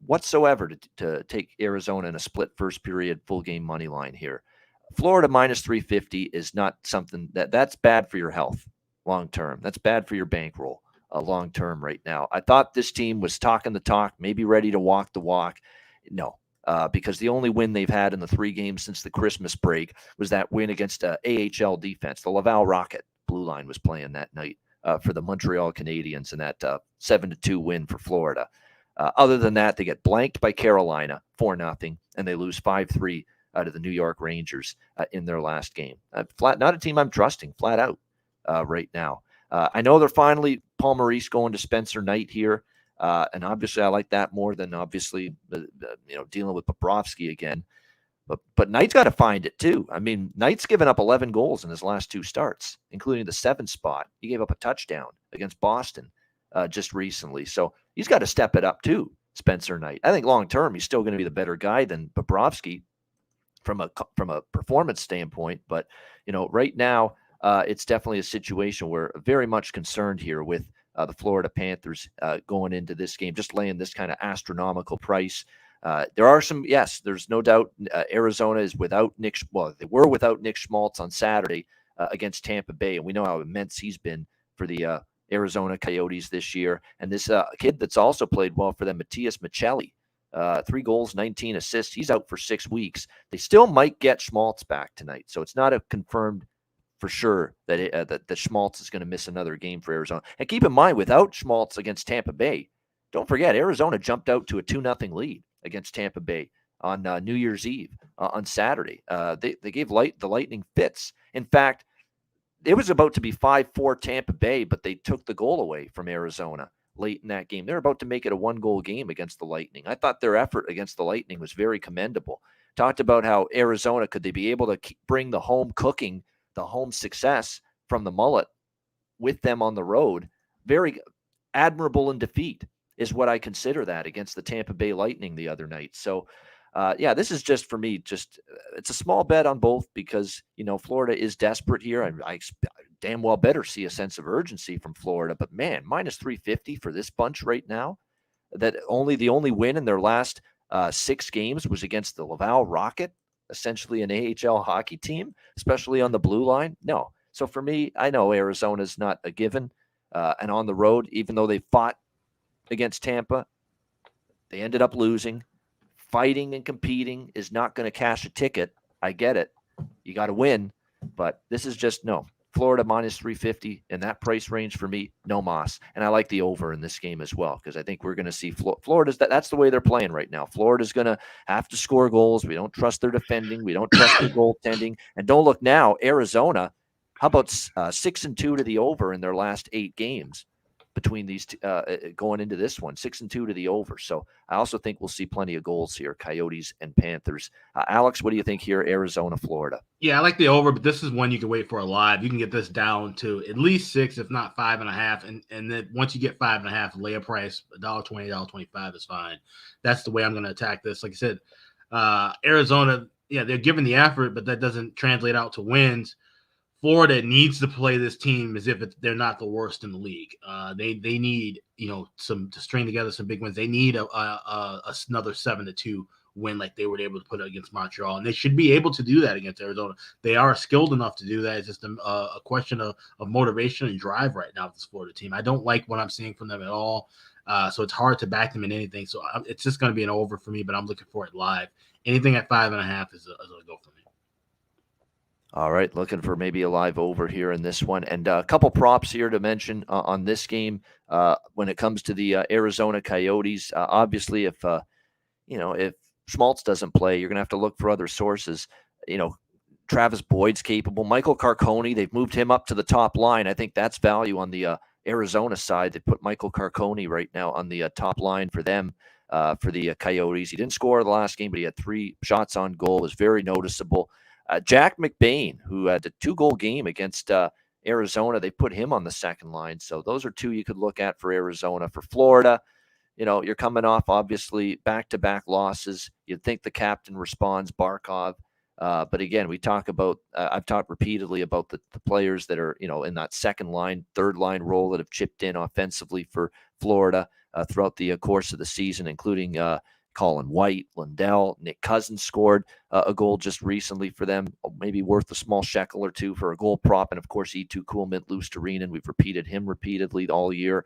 whatsoever to take Arizona in a split first period full game money line here. Florida minus 350 is not something that's bad for your health long term. That's bad for your bankroll long term right now. I thought this team was talking the talk, maybe ready to walk the walk. No, because the only win they've had in the 3 games since the Christmas break was that win against AHL defense. The Laval Rocket blue line was playing that night for the Montreal Canadiens in that 7-2 win for Florida. Other than that, they get blanked by Carolina 4-0, and they lose 5-3 to the New York Rangers in their last game. Not a team I'm trusting flat out right now. I know they're finally Paul Maurice going to Spencer Knight here, and obviously I like that more than obviously dealing with Bobrovsky again. But Knight's got to find it too. I mean, Knight's given up 11 goals in his last 2 starts, including the 7th spot. He gave up a touchdown against Boston just recently. So he's got to step it up too, Spencer Knight. I think long term he's still going to be the better guy than Bobrovsky from a performance standpoint. But right now it's definitely a situation where very much concerned here with the Florida Panthers going into this game, just laying this kind of astronomical price. There are some, yes, there's no doubt Arizona is without Nick. Well, they were without Nick Schmaltz on Saturday against Tampa Bay, and we know how immense he's been for the Arizona Coyotes this year. And this kid that's also played well for them, Matias Michelli, 3 goals, 19 assists. He's out for 6 weeks. They still might get Schmaltz back tonight, so it's not a confirmed for sure that Schmaltz is going to miss another game for Arizona. And keep in mind, without Schmaltz against Tampa Bay, don't forget, Arizona jumped out to a 2-0 lead against Tampa Bay on New Year's Eve on Saturday. They gave the Lightning fits. In fact, it was about to be 5-4 Tampa Bay, but they took the goal away from Arizona late in that game. They're about to make it a 1-goal game against the Lightning. I thought their effort against the Lightning was very commendable. Talked about how Arizona, could they be able to bring the home cooking, the home success from the mullet with them on the road. Very admirable in defeat is what I consider that against the Tampa Bay Lightning the other night. So, this is just for me, it's a small bet on both because, Florida is desperate here. I damn well better see a sense of urgency from Florida, but man, minus 350 for this bunch right now, that the only win in their last 6 games was against the Laval Rocket, essentially an AHL hockey team, especially on the blue line. No. So for me, I know Arizona's not a given. And on the road, even though they fought against Tampa, they ended up losing. Fighting and competing is not going to cash a ticket. I get it. You got to win. But this is just no. Florida minus 350 in that price range for me, no mas. And I like the over in this game as well because I think we're going to see Florida's that's the way they're playing right now. Florida's going to have to score goals. We don't trust their defending. We don't trust their goaltending. And don't look now, Arizona, how about 6-2 to the over in their last 8 games between these going into this one, 6-2 to the over. So I also think we'll see plenty of goals here, Coyotes and Panthers. Alex, what do you think here, Arizona, Florida? Yeah, I like the over, but this is one you can wait for a live. You can get this down to at least 6, if not 5.5. And then once you get 5.5, lay a price, $1.20, $1.25 is fine. That's the way I'm going to attack this. Like I said, Arizona, yeah, they're giving the effort, but that doesn't translate out to wins. Florida needs to play this team as if they're not the worst in the league. They need to string together some big wins. They need another 7-2 win like they were able to put against Montreal, and they should be able to do that against Arizona. They are skilled enough to do that. It's just a question of motivation and drive right now with this Florida team. I don't like what I'm seeing from them at all, so it's hard to back them in anything. So it's just going to be an over for me, but I'm looking for it live. Anything at 5.5 is a go for me. All right, looking for maybe a live over here in this one. And a couple props here to mention on this game when it comes to the Arizona Coyotes. Obviously, if Schmaltz doesn't play, you're going to have to look for other sources. Travis Boyd's capable. Michael Carcone, they've moved him up to the top line. I think that's value on the Arizona side. They put Michael Carcone right now on the top line for them, for the Coyotes. He didn't score the last game, but he had 3 shots on goal. It was very noticeable. Jack McBain, who had a 2-goal game against Arizona, they put him on the second line. So those are 2 you could look at for Arizona. For Florida, you're coming off, obviously, back-to-back losses. You'd think the captain responds, Barkov. But again, we talk about, I've talked repeatedly about the players that are, in that second line, third line role that have chipped in offensively for Florida throughout the course of the season, including Colin White, Lundell, Nick Cousins scored a goal just recently for them, maybe worth a small shekel or 2 for a goal prop. And of course, E2 Kuhlman, Luostarinen, we've repeated him repeatedly all year.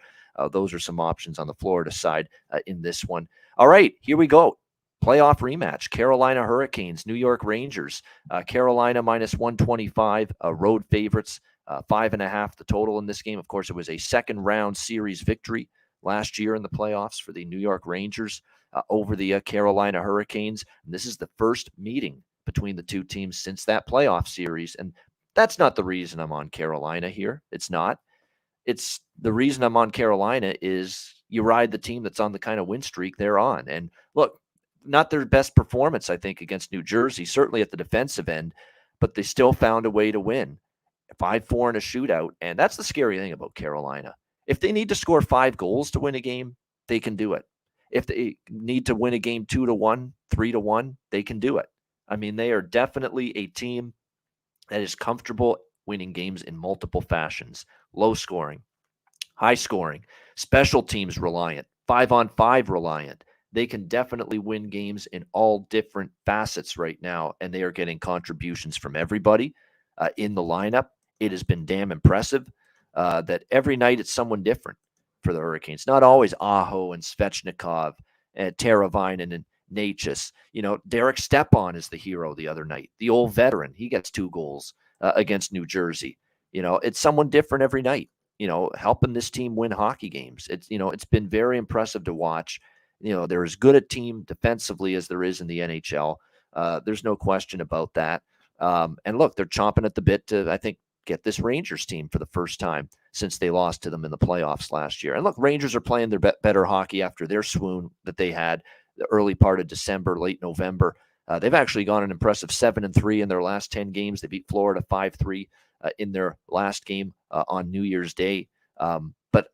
Those are some options on the Florida side in this one. All right, here we go. Playoff rematch, Carolina Hurricanes, New York Rangers. Carolina minus 125, road favorites, 5.5 the total in this game. Of course, it was a second round series victory last year in the playoffs for the New York Rangers over the Carolina Hurricanes. And this is the first meeting between the 2 teams since that playoff series. And that's not the reason I'm on Carolina here. It's not. It's the reason I'm on Carolina is you ride the team that's on the kind of win streak they're on. And look, not their best performance, I think, against New Jersey, certainly at the defensive end, but they still found a way to win. 5-4 in a shootout. And that's the scary thing about Carolina. If they need to score 5 goals to win a game, they can do it. If they need to win a game 2-1, 3-1, they can do it. I mean, they are definitely a team that is comfortable winning games in multiple fashions. Low scoring, high scoring, special teams reliant, 5-on-5 reliant. They can definitely win games in all different facets right now, and they are getting contributions from everybody in the lineup. It has been damn impressive that every night it's someone different for the Hurricanes. Not always Aho and Svechnikov Teravainen and Natchez. Derek Stepan is the hero the other night. The old veteran, he gets 2 goals against New Jersey. It's someone different every night, helping this team win hockey games. It's been very impressive to watch. They're as good a team defensively as there is in the NHL. There's no question about that. And look, they're chomping at the bit to, I think, get this Rangers team for the first time since they lost to them in the playoffs last year. And look, Rangers are playing their better hockey after their swoon that they had the early part of December, late November. They've actually gone an impressive 7-3 in their last 10 games. They beat Florida 5-3 in their last game on New Year's Day. But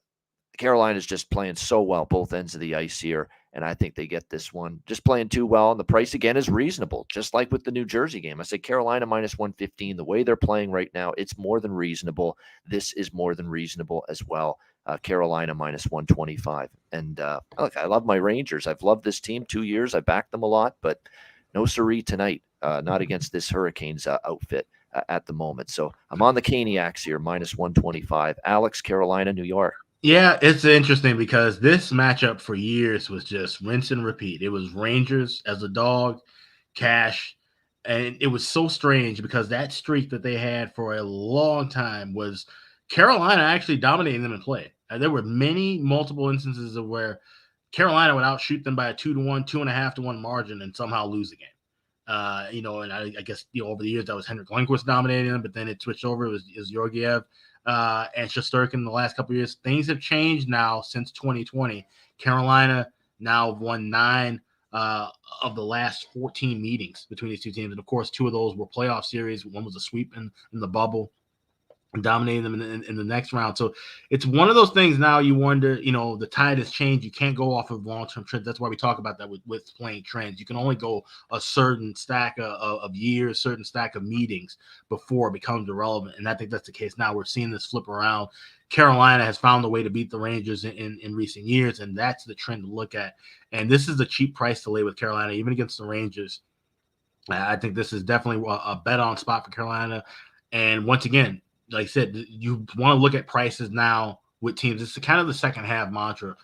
Carolina is just playing so well both ends of the ice here, and I think they get this one. Just playing too well, and the price again is reasonable, just like with the New Jersey game. I say Carolina minus 115. The way they're playing right now, it's more than reasonable. This is more than reasonable as well. Carolina minus 125. And look, I love my Rangers. I've loved this team 2 years. I backed them a lot, but no siree tonight. Not against this Hurricanes outfit at the moment. So I'm on the Caniacs here, minus 125. Alex, Carolina, New York. Yeah, it's interesting because this matchup for years was just rinse and repeat. It was Rangers as a dog, cash, and it was so strange because that streak that they had for a long time was Carolina actually dominating them in play. There were multiple instances of where Carolina would outshoot them by a 2-1, 2.5-1 margin and somehow lose the game. And I guess over the years that was Henrik Lundqvist dominating them, but then it switched over. It was Georgiev and Shesterkin in the last couple of years. Things have changed now since 2020. Carolina now won 9 of the last 14 meetings between these two teams, and of course, 2 of those were playoff series. One was a sweep in the bubble, dominating them in the next round. So it's one of those things now you wonder, the tide has changed. You can't go off of long-term trends. That's why we talk about that with playing trends. You can only go a certain stack of years, certain stack of meetings before it becomes irrelevant. And I think that's the case now. We're seeing this flip around. Carolina has found a way to beat the Rangers in recent years, and that's the trend to look at. And this is a cheap price to lay with Carolina, even against the Rangers. I think this is definitely a bet on spot for Carolina. And once again, like I said, you want to look at prices now with teams. It's kind of the second half mantra.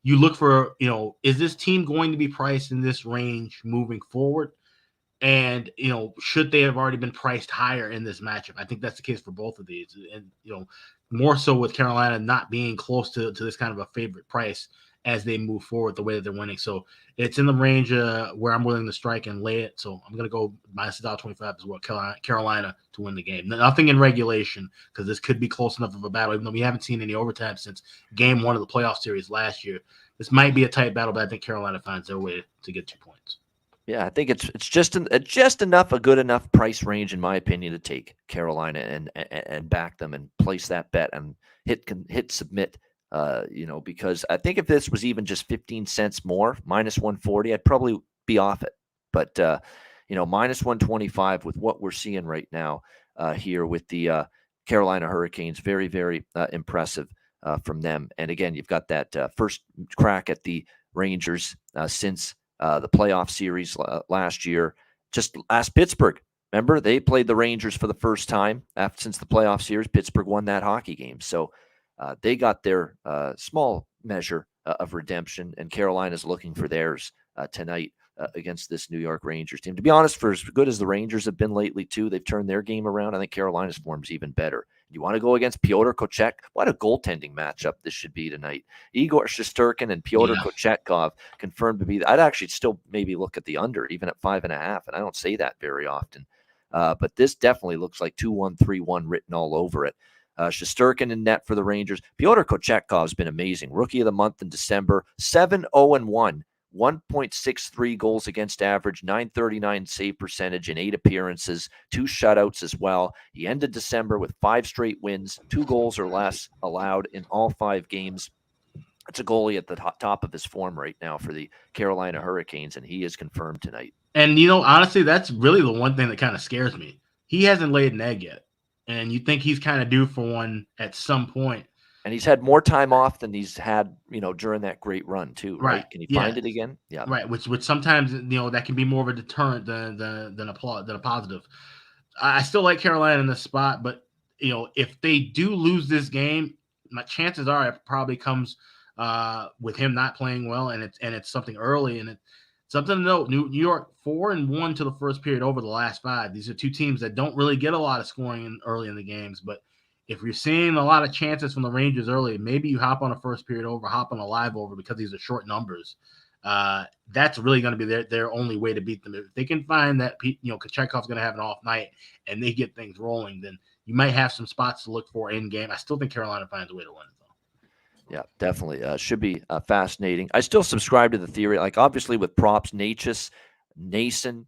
You look for, is this team going to be priced in this range moving forward? And, should they have already been priced higher in this matchup? I think that's the case for both of these. And, more so with Carolina not being close to this kind of a favorite price as they move forward the way that they're winning. So it's in the range where I'm willing to strike and lay it. So I'm going to go minus $1.25 as well, Carolina to win the game. Nothing in regulation because this could be close enough of a battle, even though we haven't seen any overtime since game 1 of the playoff series last year. This might be a tight battle, but I think Carolina finds their way to get 2 points. Yeah, I think it's just enough, a good enough price range, in my opinion, to take Carolina and back them and place that bet and hit submit. Because I think if this was even just 15 cents more, minus 140, I'd probably be off it. But, minus 125 with what we're seeing right now here with the Carolina Hurricanes, very, very impressive from them. And again, you've got that first crack at the Rangers since the playoff series last year. Just ask Pittsburgh. Remember, they played the Rangers for the first time since the playoff series. Pittsburgh won that hockey game. So, they got their small measure of redemption, and Carolina's looking for theirs tonight against this New York Rangers team. To be honest, for as good as the Rangers have been lately, too, they've turned their game around. I think Carolina's form's even better. You want to go against Pyotr Kochetkov? What a goaltending matchup this should be tonight. Igor Shesterkin and Pyotr Kochetkov confirmed to be. I'd actually still maybe look at the under, even at 5.5, and I don't say that very often. But this definitely looks like 2-1, 3-1 written all over it. Shesterkin in net for the Rangers. Pyotr Kochetkov has been amazing. Rookie of the month in December. 7-0-1. 1.63 goals against average. 939 save percentage in 8 appearances. 2 shutouts as well. He ended December with 5 straight wins. 2 goals or less allowed in all 5 games. It's a goalie at the top of his form right now for the Carolina Hurricanes, and he is confirmed tonight. And, honestly, that's really the one thing that kind of scares me. He hasn't laid an egg yet. And you think he's kind of due for one at some point. And he's had more time off than he's had, during that great run too, right? Can he find it again? Yeah. Right. Which sometimes, that can be more of a deterrent than a positive. I still like Carolina in this spot, but, if they do lose this game, my chances are it probably comes with him not playing well, and it's something early, and it's something to note. New York 4-1 to the first period over the last 5. These are two teams that don't really get a lot of scoring early in the games, but if you're seeing a lot of chances from the Rangers early, maybe you hop on a first period over, hop on a live over because these are short numbers. That's really going to be their only way to beat them. If they can find that, Kachaikov's going to have an off night and they get things rolling, then you might have some spots to look for in game. I still think Carolina finds a way to win it, though. Yeah, definitely. Should be fascinating. I still subscribe to the theory, like obviously with props, Natchez, Nason,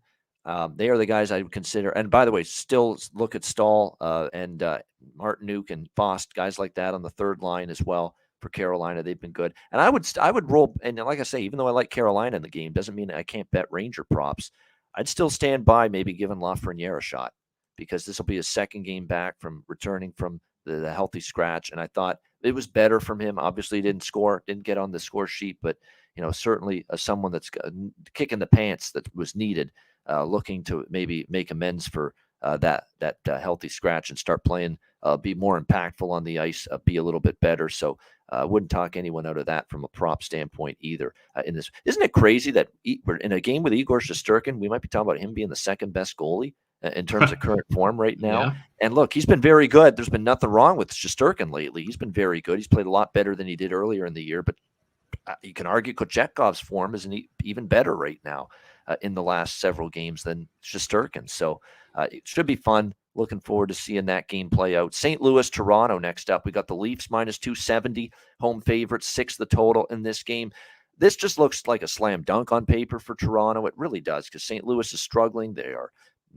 they are the guys I would consider. And by the way, still look at Stahl and Martinuk and Fost, guys like that on the third line as well for Carolina. They've been good. And I would roll. And like I say, even though I like Carolina in the game, doesn't mean I can't bet Ranger props. I'd still stand by maybe giving Lafreniere a shot because this will be his second game back from returning from the healthy scratch. And I thought it was better from him. Obviously, he didn't score, didn't get on the score sheet, but certainly someone that's kicking the pants that was needed. Looking to maybe make amends for that healthy scratch and start playing, be more impactful on the ice, be a little bit better. So I wouldn't talk anyone out of that from a prop standpoint either. In this, isn't it crazy that we're in a game with Igor Shesterkin, we might be talking about him being the second best goalie in terms of current form right now. Yeah. And look, he's been very good. There's been nothing wrong with Shesterkin lately. He's been very good. He's played a lot better than he did earlier in the year, but you can argue Kochetkov's form is even better right now in the last several games than Shesterkin. So it should be fun. Looking forward to seeing that game play out. St. Louis, Toronto next up. We got the Leafs minus 270, home favorites, 6 the total in this game. This just looks like a slam dunk on paper for Toronto. It really does because St. Louis is struggling. They are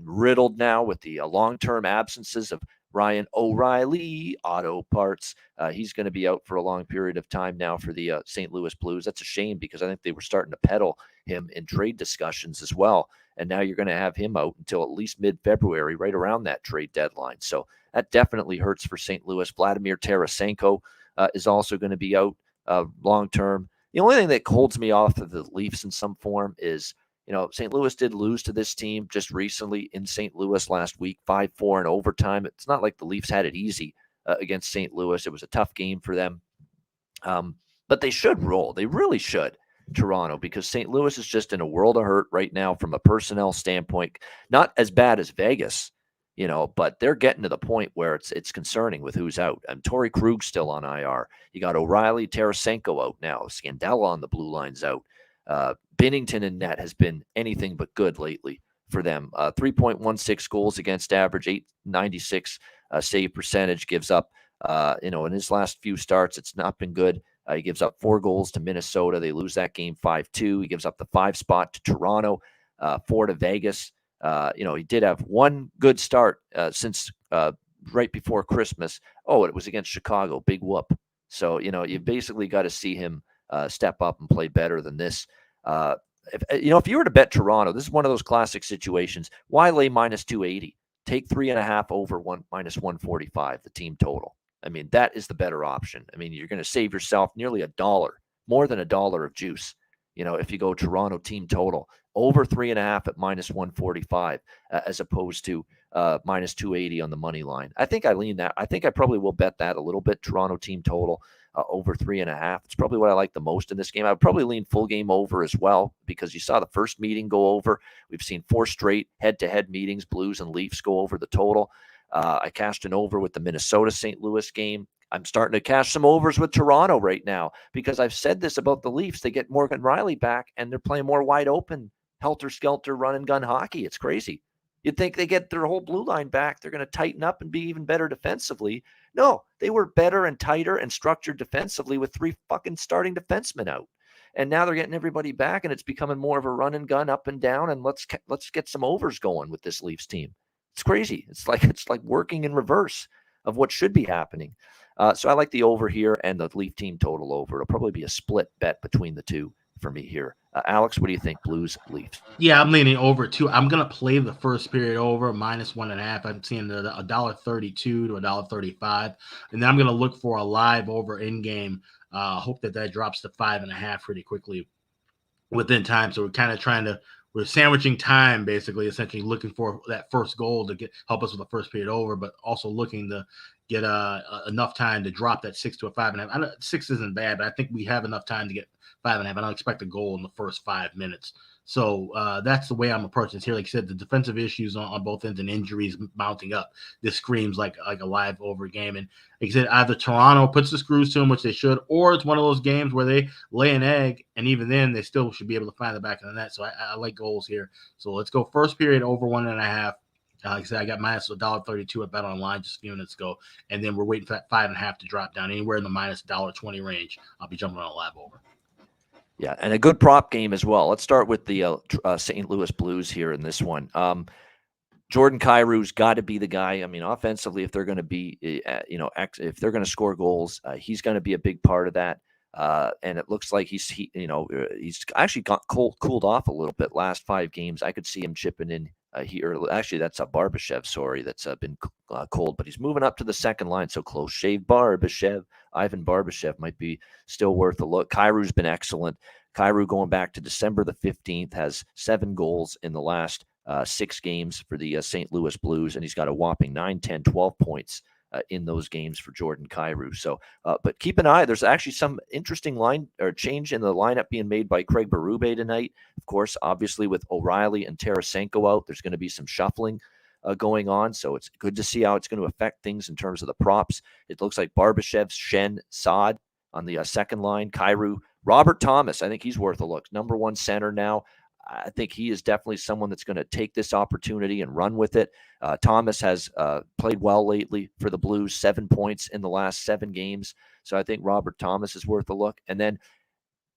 riddled now with the long-term absences of Ryan O'Reilly, auto parts. He's going to be out for a long period of time now for the St. Louis Blues. That's a shame because I think they were starting to peddle him in trade discussions as well. And now you're going to have him out until at least mid-February, right around that trade deadline. So that definitely hurts for St. Louis. Vladimir Tarasenko is also going to be out long-term. The only thing that holds me off of the Leafs in some form is, St. Louis did lose to this team just recently in St. Louis last week, 5-4 in overtime. It's not like the Leafs had it easy against St. Louis. It was a tough game for them. But they should roll. They really should, Toronto, because St. Louis is just in a world of hurt right now from a personnel standpoint. Not as bad as Vegas, but they're getting to the point where it's concerning with who's out. And Torrey Krug's still on IR. You got O'Reilly, Tarasenko out now. Scandella on the blue line's out. Binnington in net has been anything but good lately for them. 3.16 goals against average, 896 save percentage, gives up, in his last few starts, it's not been good. He gives up 4 goals to Minnesota. They lose that game 5-2. He gives up the 5 spot to Toronto, 4 to Vegas. He did have one good start since right before Christmas. Oh, it was against Chicago. Big whoop. So, you basically got to see him step up and play better than this. If you were to bet Toronto, this is one of those classic situations. Why lay minus 280? Take 3.5 over minus 145, the team total. I mean, that is the better option. I mean, you're going to save yourself nearly $1, more than $1 of juice. If you go Toronto team total over 3.5 at minus 145, as opposed to minus 280 on the money line. I think I lean that. I think I probably will bet that a little bit. Toronto team total over 3.5. It's probably what I like the most in this game. I would probably lean full game over as well because you saw the first meeting go over. We've seen 4 straight head-to-head meetings, Blues and Leafs, go over the total. I cashed an over with the Minnesota-St. Louis game. I'm starting to cash some overs with Toronto right now because I've said this about the Leafs. They get Morgan Riley back, and they're playing more wide open, helter-skelter, run-and-gun hockey. It's crazy. You'd think they get their whole blue line back. They're going to tighten up and be even better defensively. No, they were better and tighter and structured defensively with 3 fucking starting defensemen out. And now they're getting everybody back, and it's becoming more of a run and gun up and down, and let's get some overs going with this Leafs team. It's crazy. It's like working in reverse of what should be happening. So I like the over here and the Leaf team total over. It'll probably be a split bet between the two for me here. Alex, what do you think? Blues, Leafs? Yeah, I'm leaning over too. I'm gonna play the first period over minus 1.5. I'm seeing $1.32 to $1.35, and then I'm gonna look for a live over in game. Hope that drops to 5.5 pretty quickly within time. So we're sandwiching time, basically, essentially looking for that first goal to help us with the first period over, but also looking to get enough time to drop that 6 to a 5.5. I know 6 isn't bad, but I think we have enough time to get 5.5. I don't expect a goal in the first 5 minutes. So that's the way I'm approaching this here. Like I said, the defensive issues on both ends and injuries mounting up. This screams like a live over game. And like I said, either Toronto puts the screws to them, which they should, or it's one of those games where they lay an egg, and even then they still should be able to find the back of the net. So I like goals here. So let's go first period over 1.5. Like I said, I got minus $1.32 at Bet Online just a few minutes ago, and then we're waiting for that 5.5 to drop down anywhere in the minus $1.20 range. I'll be jumping on a live over. Yeah, and a good prop game as well. Let's start with the St. Louis Blues here in this one. Jordan Kyrou's got to be the guy. I mean, offensively, if they're going to be, if they're going to score goals, he's going to be a big part of that. And it looks like he's actually got cooled off a little bit last 5 games. I could see him chipping in here. Actually, that's a Barbashev. Sorry, that's been cold, but he's moving up to the second line. So close shave Barbashev. Ivan Barbashev might be still worth a look. Kyrou's been excellent. Kyrou going back to December the 15th has 7 goals in the last 6 games for the St. Louis Blues, and he's got a whopping 9, 10, 12 points in those games for Jordan Kyrou. So, but keep an eye. There's actually some interesting line or change in the lineup being made by Craig Berube tonight. Of course, obviously with O'Reilly and Tarasenko out, there's going to be some shuffling going on. So it's good to see how it's going to affect things in terms of the props. It looks like Barbashev, Shen, Saad on the second line, Kyrou, Robert Thomas. I think he's worth a look. Number 1 center now. I think he is definitely someone that's going to take this opportunity and run with it. Thomas has played well lately for the Blues, 7 points in the last 7 games. So I think Robert Thomas is worth a look. And then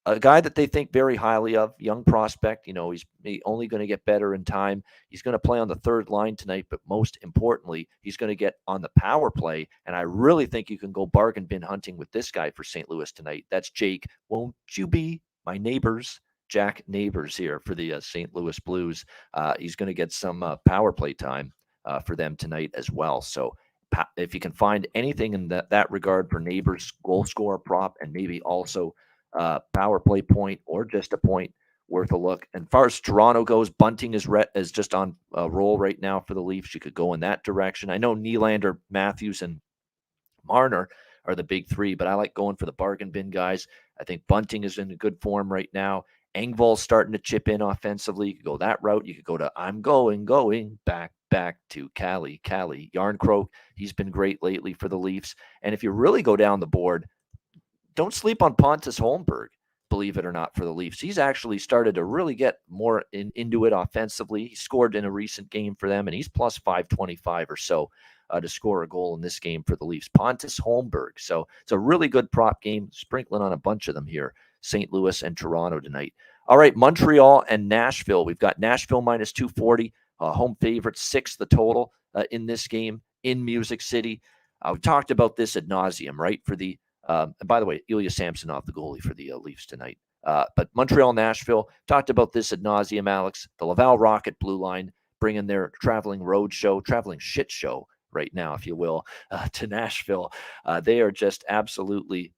a guy that they think very highly of, young prospect, he's only going to get better in time. He's going to play on the third line tonight, but most importantly, he's going to get on the power play. And I really think you can go bargain bin hunting with this guy for St. Louis tonight. That's Jake. Won't you be my neighbors? Jack Neighbors here for the St. Louis Blues. He's going to get some power play time for them tonight as well. So if you can find anything in that regard for Neighbors goal scorer prop and maybe also power play point or just a point, worth a look. And as far as Toronto goes, Bunting is just on a roll right now for the Leafs. You could go in that direction. I know Nylander, Matthews, and Marner are the big 3, but I like going for the bargain bin guys. I think Bunting is in a good form right now. Engvall's starting to chip in offensively. You could go that route. You could go to I'm going back to Cali. Yarncroke, he's been great lately for the Leafs. And if you really go down the board, don't sleep on Pontus Holmberg, believe it or not, for the Leafs. He's actually started to really get more into it offensively. He scored in a recent game for them, and he's plus 525 or so to score a goal in this game for the Leafs. Pontus Holmberg. So it's a really good prop game, sprinkling on a bunch of them here. St. Louis and Toronto tonight. All right, Montreal and Nashville. We've got Nashville minus 240, home favorite, 6 the total in this game in Music City. We talked about this ad nauseum, right? For the and by the way, Ilya Samsonov, the goalie for the Leafs tonight. But Montreal, Nashville, talked about this ad nauseum, Alex. The Laval Rocket Blue Line bringing their traveling shit show right now, if you will, to Nashville. They are just absolutely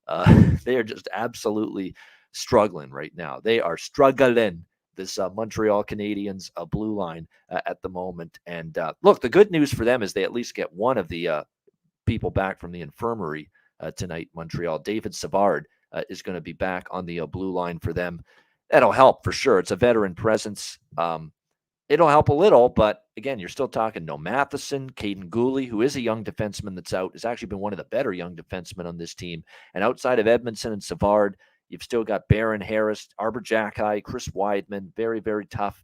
struggling right now. They are struggling, this Montreal Canadiens blue line at the moment. And look, the good news for them is they at least get one of the people back from the infirmary tonight. Montreal, David Savard is going to be back on the blue line for them. That'll help for sure. It's a veteran presence. It'll help a little, but again, you're still talking no Matheson. Caden Gooley, who is a young defenseman that's out, has actually been one of the better young defensemen on this team. And outside of Edmondson and Savard, you've still got Barron Harris, Arbor Jacki, Chris Weidman. Very, very tough,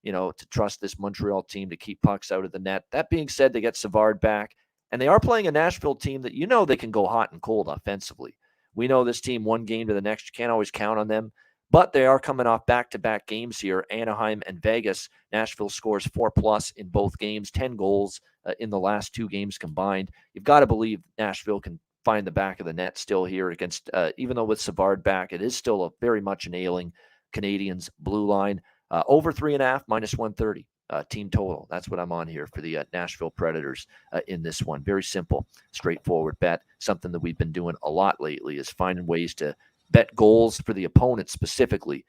to trust this Montreal team to keep pucks out of the net. That being said, they get Savard back, and they are playing a Nashville team that they can go hot and cold offensively. We know this team one game to the next. You can't always count on them. But they are coming off back-to-back games here, Anaheim and Vegas. Nashville scores 4+ in both games, 10 goals in the last 2 games combined. You've got to believe Nashville can find the back of the net still here against, even though with Savard back, it is still very much an ailing Canadiens blue line. Over 3.5, minus 130 team total. That's what I'm on here for the Nashville Predators in this one. Very simple, straightforward bet. Something that we've been doing a lot lately is finding ways to bet goals for the opponent specifically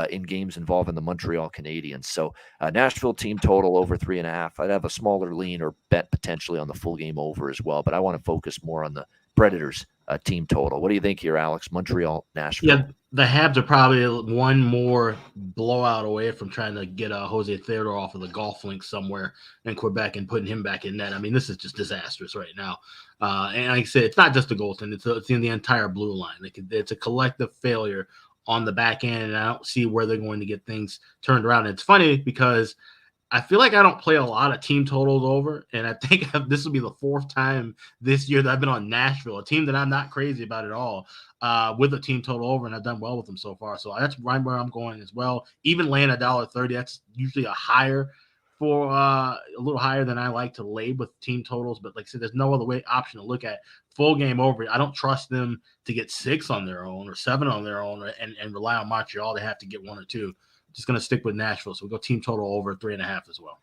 in games involving the Montreal Canadiens. So Nashville team total over 3.5. I'd have a smaller lean or bet potentially on the full game over as well, but I want to focus more on the Predators team total. What do you think here, Alex? Montreal, Nashville. Yeah, the Habs are probably one more blowout away from trying to get Jose Theodore off of the golf link somewhere in Quebec and putting him back in net. I mean, this is just disastrous right now. And like I said, it's not just the goaltender; it's in the entire blue line. It's a collective failure on the back end, and I don't see where they're going to get things turned around. And it's funny because I feel like I don't play a lot of team totals over, and I think this will be the fourth time this year that I've been on Nashville, a team that I'm not crazy about at all, with a team total over, and I've done well with them so far. So that's right where I'm going as well. Even laying $1.30, that's usually a little higher than I like to lay with team totals. But like I said, there's no other option to look at. Full game over. I don't trust them to get 6 on their own or 7 on their own and rely on Montreal. They have to get 1 or 2. Just going to stick with Nashville. So we'll go team total over 3.5 as well.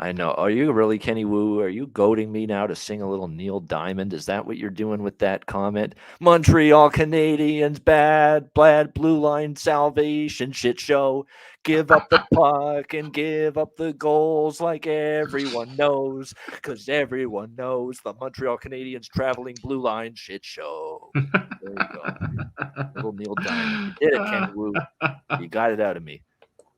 I know. Are you really, Kenny Wu? Are you goading me now to sing a little Neil Diamond? Is that what you're doing with that comment? Montreal Canadiens, bad, blue line salvation shit show. Give up the puck and give up the goals like everyone knows, because everyone knows the Montreal Canadiens traveling blue line shit show. There you go. Little Neil Diamond. You did it, Kenny Wu. You got it out of me.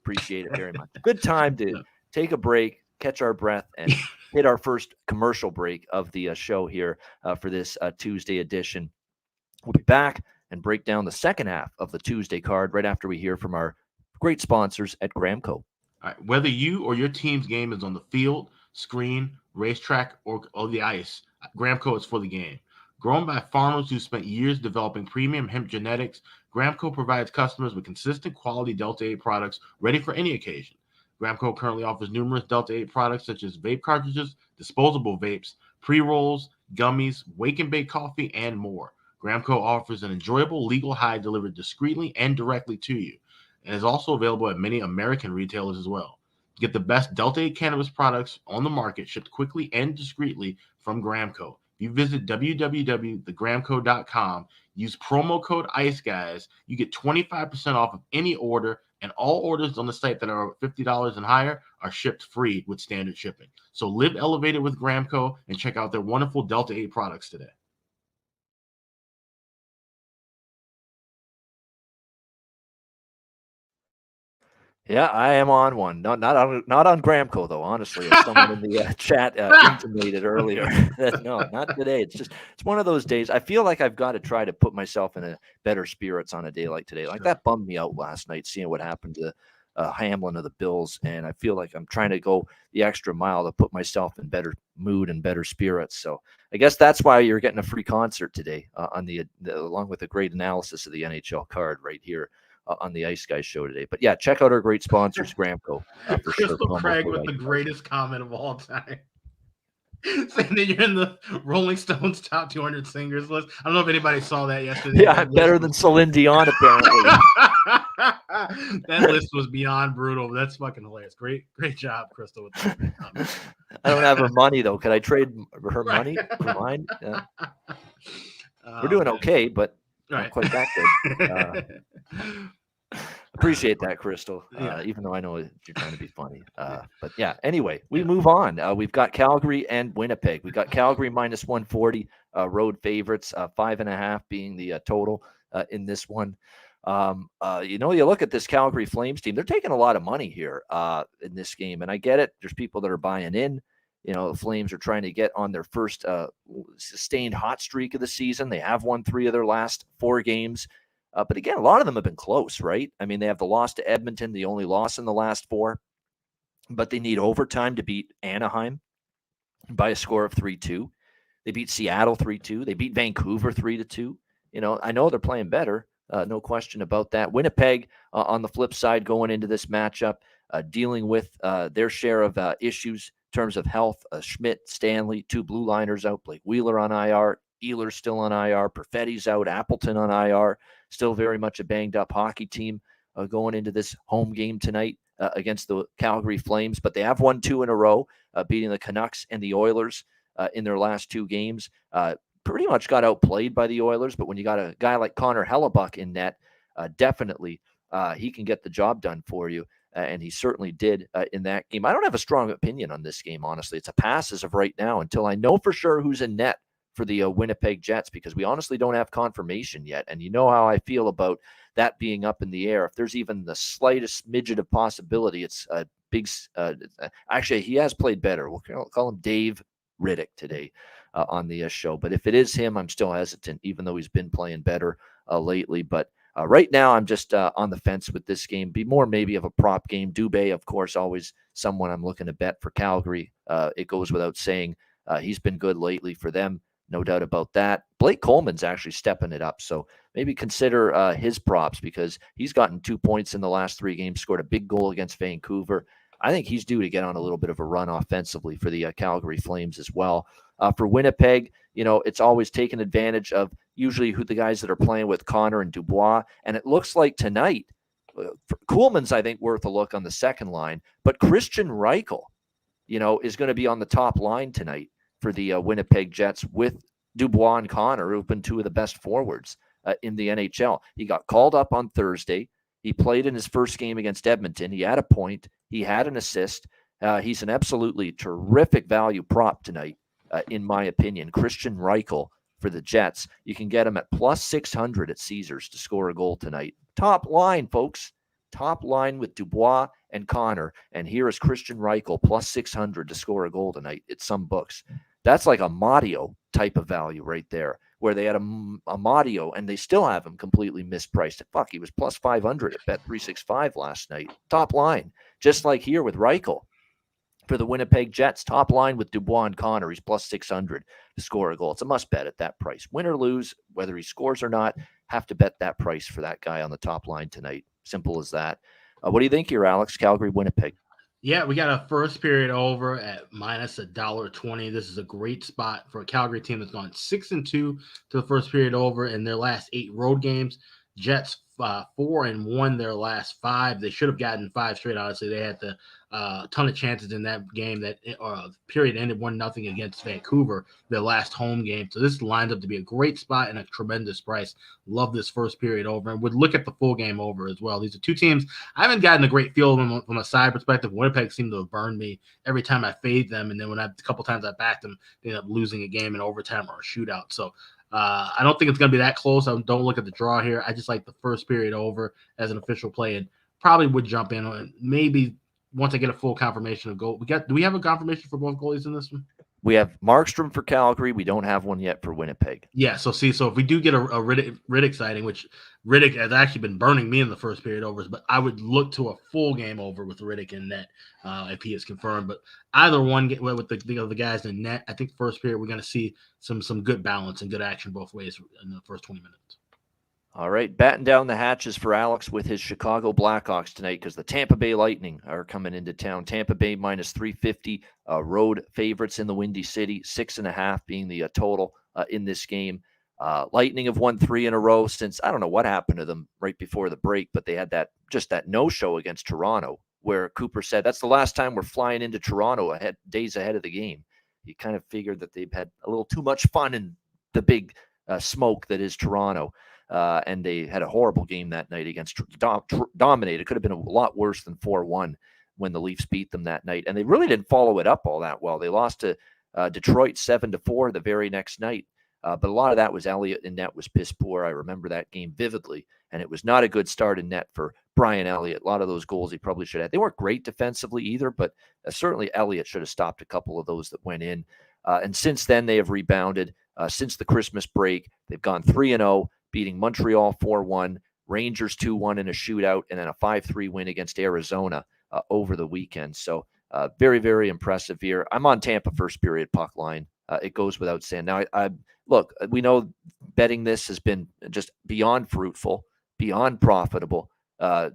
Appreciate it very much. Good time to take a break, catch our breath, and hit our first commercial break of the show here for this Tuesday edition. We'll be back and break down the second half of the Tuesday card right after we hear from our great sponsors at Gramco. All right. Whether you or your team's game is on the field, screen, racetrack, or the ice, Gramco is for the game. Grown by farmers who spent years developing premium hemp genetics, Gramco provides customers with consistent quality Delta 8 products ready for any occasion. Gramco currently offers numerous Delta 8 products such as vape cartridges, disposable vapes, pre-rolls, gummies, wake and bake coffee, and more. Gramco offers an enjoyable legal high delivered discreetly and directly to you, and is also available at many American retailers as well. Get the best Delta 8 cannabis products on the market shipped quickly and discreetly from Gramco. If you visit www.thegramco.com, use promo code Ice Guys, you get 25% off of any order, and all orders on the site that are $50 and higher are shipped free with standard shipping. So live elevated with Gramco and check out their wonderful Delta 8 products today. Yeah, I am on one. Not on Gramco though. Honestly, as someone in the chat intimated earlier. No, not today. It's one of those days. I feel like I've got to try to put myself in a better spirits on a day like today. Like that bummed me out last night, seeing what happened to Hamlin of the Bills, and I feel like I'm trying to go the extra mile to put myself in better mood and better spirits. So I guess that's why you're getting a free concert today on the along with a great analysis of the NHL card right here on the Ice Guys show today. But yeah, check out our great sponsors, Gramco. For Crystal sure. Craig with the greatest comment of all time. Saying that you're in the Rolling Stones top 200 singers list. I don't know if anybody saw that yesterday. Yeah, I'm better than Celine Dion, apparently. That list was beyond brutal. That's fucking hilarious. Great job, Crystal. With that comment. I don't have her money, though. Could I trade her money for mine? Yeah. We're doing okay, but not quite that good. Appreciate that, Crystal, even though I know you're trying to be funny. But yeah, anyway, we move on. We've got Calgary and Winnipeg. We've got Calgary minus 140, road favorites, 5.5 being the total in this one. You look at this Calgary Flames team, they're taking a lot of money here in this game, and I get it. There's people that are buying in. The Flames are trying to get on their first sustained hot streak of the season. They have won 3 of their last 4 games. But again, a lot of them have been close, right? I mean, they have the loss to Edmonton, the only loss in the last 4. But they need overtime to beat Anaheim by a score of 3-2. They beat Seattle 3-2. They beat Vancouver 3-2. I know they're playing better. No question about that. Winnipeg, on the flip side, going into this matchup, dealing with their share of issues in terms of health. Schmidt, Stanley, 2 blue liners out. Blake Wheeler on IR. Ehlers still on IR. Perfetti's out. Appleton on IR. Still very much a banged-up hockey team going into this home game tonight against the Calgary Flames. But they have won 2 in a row, beating the Canucks and the Oilers in their last 2 games. Pretty much got outplayed by the Oilers, but when you got a guy like Connor Hellebuck in net, definitely he can get the job done for you. And he certainly did in that game. I don't have a strong opinion on this game, honestly. It's a pass as of right now until I know for sure who's in net for the Winnipeg Jets, because we honestly don't have confirmation yet. And you know how I feel about that being up in the air. If there's even the slightest midget of possibility, it's a big actually, he has played better. We'll call him Dave Riddick today on the show. But if it is him, I'm still hesitant, even though he's been playing better lately. But right now, I'm just on the fence with this game. Be more maybe of a prop game. Dubé, of course, always someone I'm looking to bet for Calgary. It goes without saying. He's been good lately for them. No doubt about that. Blake Coleman's actually stepping it up. So maybe consider his props, because he's gotten 2 points in the last 3 games, scored a big goal against Vancouver. I think he's due to get on a little bit of a run offensively for the Calgary Flames as well. For Winnipeg, it's always taken advantage of usually who the guys that are playing with, Connor and Dubois. And it looks like tonight, Kuhlman's, I think, worth a look on the second line. But Christian Reichel, is going to be on the top line tonight for the Winnipeg Jets with Dubois and Connor, who've been 2 of the best forwards in the NHL. He got called up on Thursday. He played in his first game against Edmonton. He had a point. He had an assist. He's an absolutely terrific value prop tonight, in my opinion. Christian Reichel for the Jets. You can get him at plus 600 at Caesars to score a goal tonight. Top line, folks. Top line with Dubois and Connor. And here is Christian Reichel plus 600 to score a goal tonight at some books. That's like a Madio type of value right there, where they had a Madio and they still have him completely mispriced. Fuck, he was plus 500 at Bet365 last night. Top line, just like here with Reichel for the Winnipeg Jets. Top line with Dubois and Connor. He's plus 600 to score a goal. It's a must bet at that price. Win or lose, whether he scores or not, have to bet that price for that guy on the top line tonight. Simple as that. What do you think here, Alex? Calgary, Winnipeg. Yeah, we got a first period over at minus $1.20. This is a great spot for a Calgary team that's gone 6-2 to the first period over in their last 8 road games. Jets 4-1 their last 5. They should have gotten 5 straight. Honestly, they had the ton of chances in that game. That period ended 1-0 against Vancouver, their last home game. So this lines up to be a great spot and a tremendous price. Love this first period over, and would look at the full game over as well. These are 2 teams I haven't gotten a great feel of them from a side perspective. Winnipeg seemed to have burned me every time I fade them, and then a couple times I backed them, they end up losing a game in overtime or a shootout. So I don't think it's going to be that close. I don't look at the draw here. I just like the first period over as an official play, and probably would jump in on maybe once I get a full confirmation of goal. Do we have a confirmation for both goalies in this one? We have Markstrom for Calgary. We don't have one yet for Winnipeg. Yeah, so if we do get a Riddick sighting, which Riddick has actually been burning me in the first period overs, but I would look to a full game over with Riddick in net if he is confirmed. But either one with the guys in net, I think first period we're going to see some good balance and good action both ways in the first 20 minutes. All right, batten down the hatches for Alex with his Chicago Blackhawks tonight, because the Tampa Bay Lightning are coming into town. Tampa Bay minus 350, road favorites in the Windy City, 6.5 being the total in this game. Lightning have won 3 in a row since, I don't know what happened to them right before the break, but they had that no-show against Toronto, where Cooper said, that's the last time we're flying into Toronto days ahead of the game. He kind of figured that they've had a little too much fun in the big smoke that is Toronto. And they had a horrible game that night against dominated. It could have been a lot worse than 4-1 when the Leafs beat them that night. And they really didn't follow it up all that well. They lost to Detroit 7-4 the very next night. But a lot of that was Elliott in net was piss poor. I remember that game vividly. And it was not a good start in net for Brian Elliott. A lot of those goals he probably should have. They weren't great defensively either, but certainly Elliott should have stopped a couple of those that went in. And since then, they have rebounded. Since the Christmas break, they've gone 3-0. Beating Montreal 4-1, Rangers 2-1 in a shootout, and then a 5-3 win against Arizona over the weekend. So very, very impressive here. I'm on Tampa first period puck line. It goes without saying. Now, look, we know betting this has been just beyond fruitful, beyond profitable,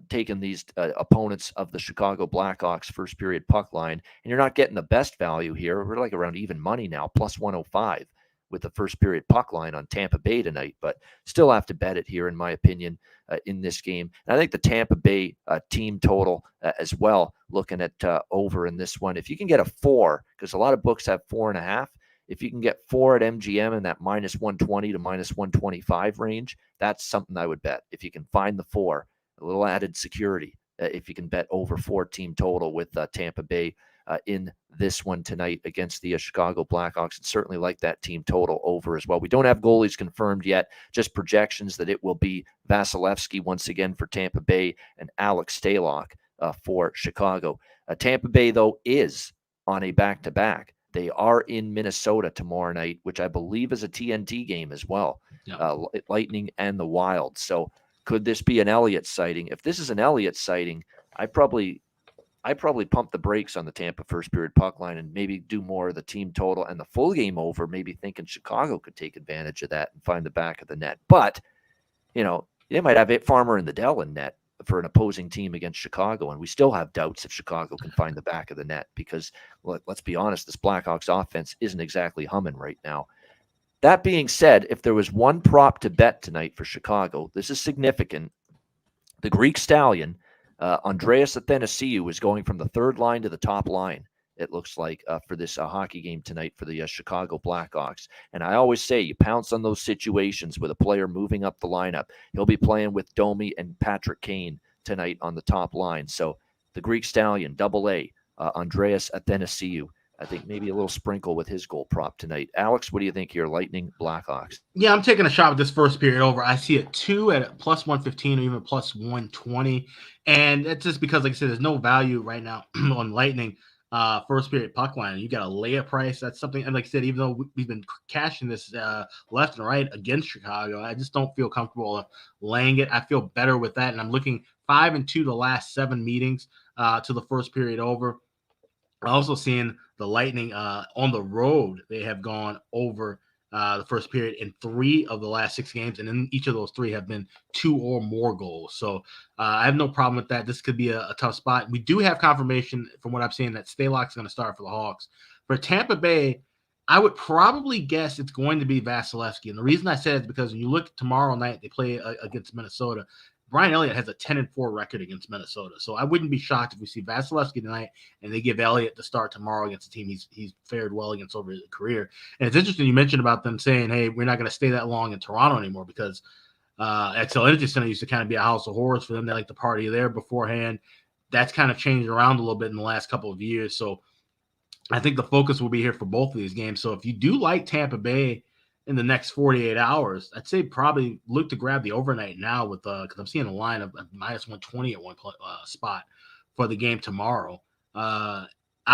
taking these opponents of the Chicago Blackhawks first period puck line, and you're not getting the best value here. We're like around even money now, plus 105. With the first period puck line on Tampa Bay tonight, but still have to bet it here, in my opinion, in this game. And I think the Tampa Bay team total as well, looking at over in this one. If you can get a 4, because a lot of books have 4.5, if you can get 4 at MGM in that minus 120 to minus 125 range, that's something I would bet. If you can find the 4 a little added security if you can bet over 4 team total with Tampa Bay in this one tonight against the Chicago Blackhawks, and certainly like that team total over as well. We don't have goalies confirmed yet, just projections that it will be Vasilevsky once again for Tampa Bay and Alex Stalock for Chicago. Tampa Bay, though, is on a back-to-back. They are in Minnesota tomorrow night, which I believe is a TNT game as well. Yeah. Lightning and the Wild. So could this be an Elliott sighting? If this is an Elliott sighting, I probably pump the brakes on the Tampa first period puck line and maybe do more of the team total and the full game over, maybe thinking Chicago could take advantage of that and find the back of the net. But, they might have Farmer and the Dell in net for an opposing team against Chicago, and we still have doubts if Chicago can find the back of the net because, let's be honest, this Blackhawks offense isn't exactly humming right now. That being said, if there was one prop to bet tonight for Chicago, this is significant. The Greek Stallion, Andreas Athanasiou, is going from the third line to the top line, it looks like, for this hockey game tonight for the Chicago Blackhawks. And I always say you pounce on those situations with a player moving up the lineup. He'll be playing with Domi and Patrick Kane tonight on the top line. So the Greek Stallion, AA, Andreas Athanasiou, I think maybe a little sprinkle with his goal prop tonight. Alex, what do you think here? Lightning, Blackhawks. Yeah, I'm taking a shot with this first period over. I see it 2 at plus 115 or even plus 120. And that's just because, like I said, there's no value right now on Lightning first period puck line. You got a layup price. That's something. And like I said, even though we've been cashing this left and right against Chicago, I just don't feel comfortable laying it. I feel better with that. And I'm looking 5-2 the last 7 meetings to the first period over. Also seeing the Lightning on the road, they have gone over the first period in 3 of the last 6 games, and in each of those 3 have been 2 or more goals. So I have no problem with that. This could be a tough spot. We do have confirmation from what I'm seeing that Stalock's going to start for the Hawks. For Tampa Bay, I would probably guess it's going to be Vasilevsky. And the reason I said it is because when you look tomorrow night, they play against Minnesota. Brian Elliott has a 10-4 record against Minnesota. So I wouldn't be shocked if we see Vasilevsky tonight and they give Elliott the start tomorrow against a team he's fared well against over his career. And it's interesting you mentioned about them saying, hey, we're not going to stay that long in Toronto anymore because XL Energy Center used to kind of be a house of horrors for them. They like to party there beforehand. That's kind of changed around a little bit in the last couple of years. So I think the focus will be here for both of these games. So if you do like Tampa Bay in the next 48 hours, I'd say probably look to grab the overnight now with because I'm seeing a line of minus 120 at one spot for the game tomorrow. I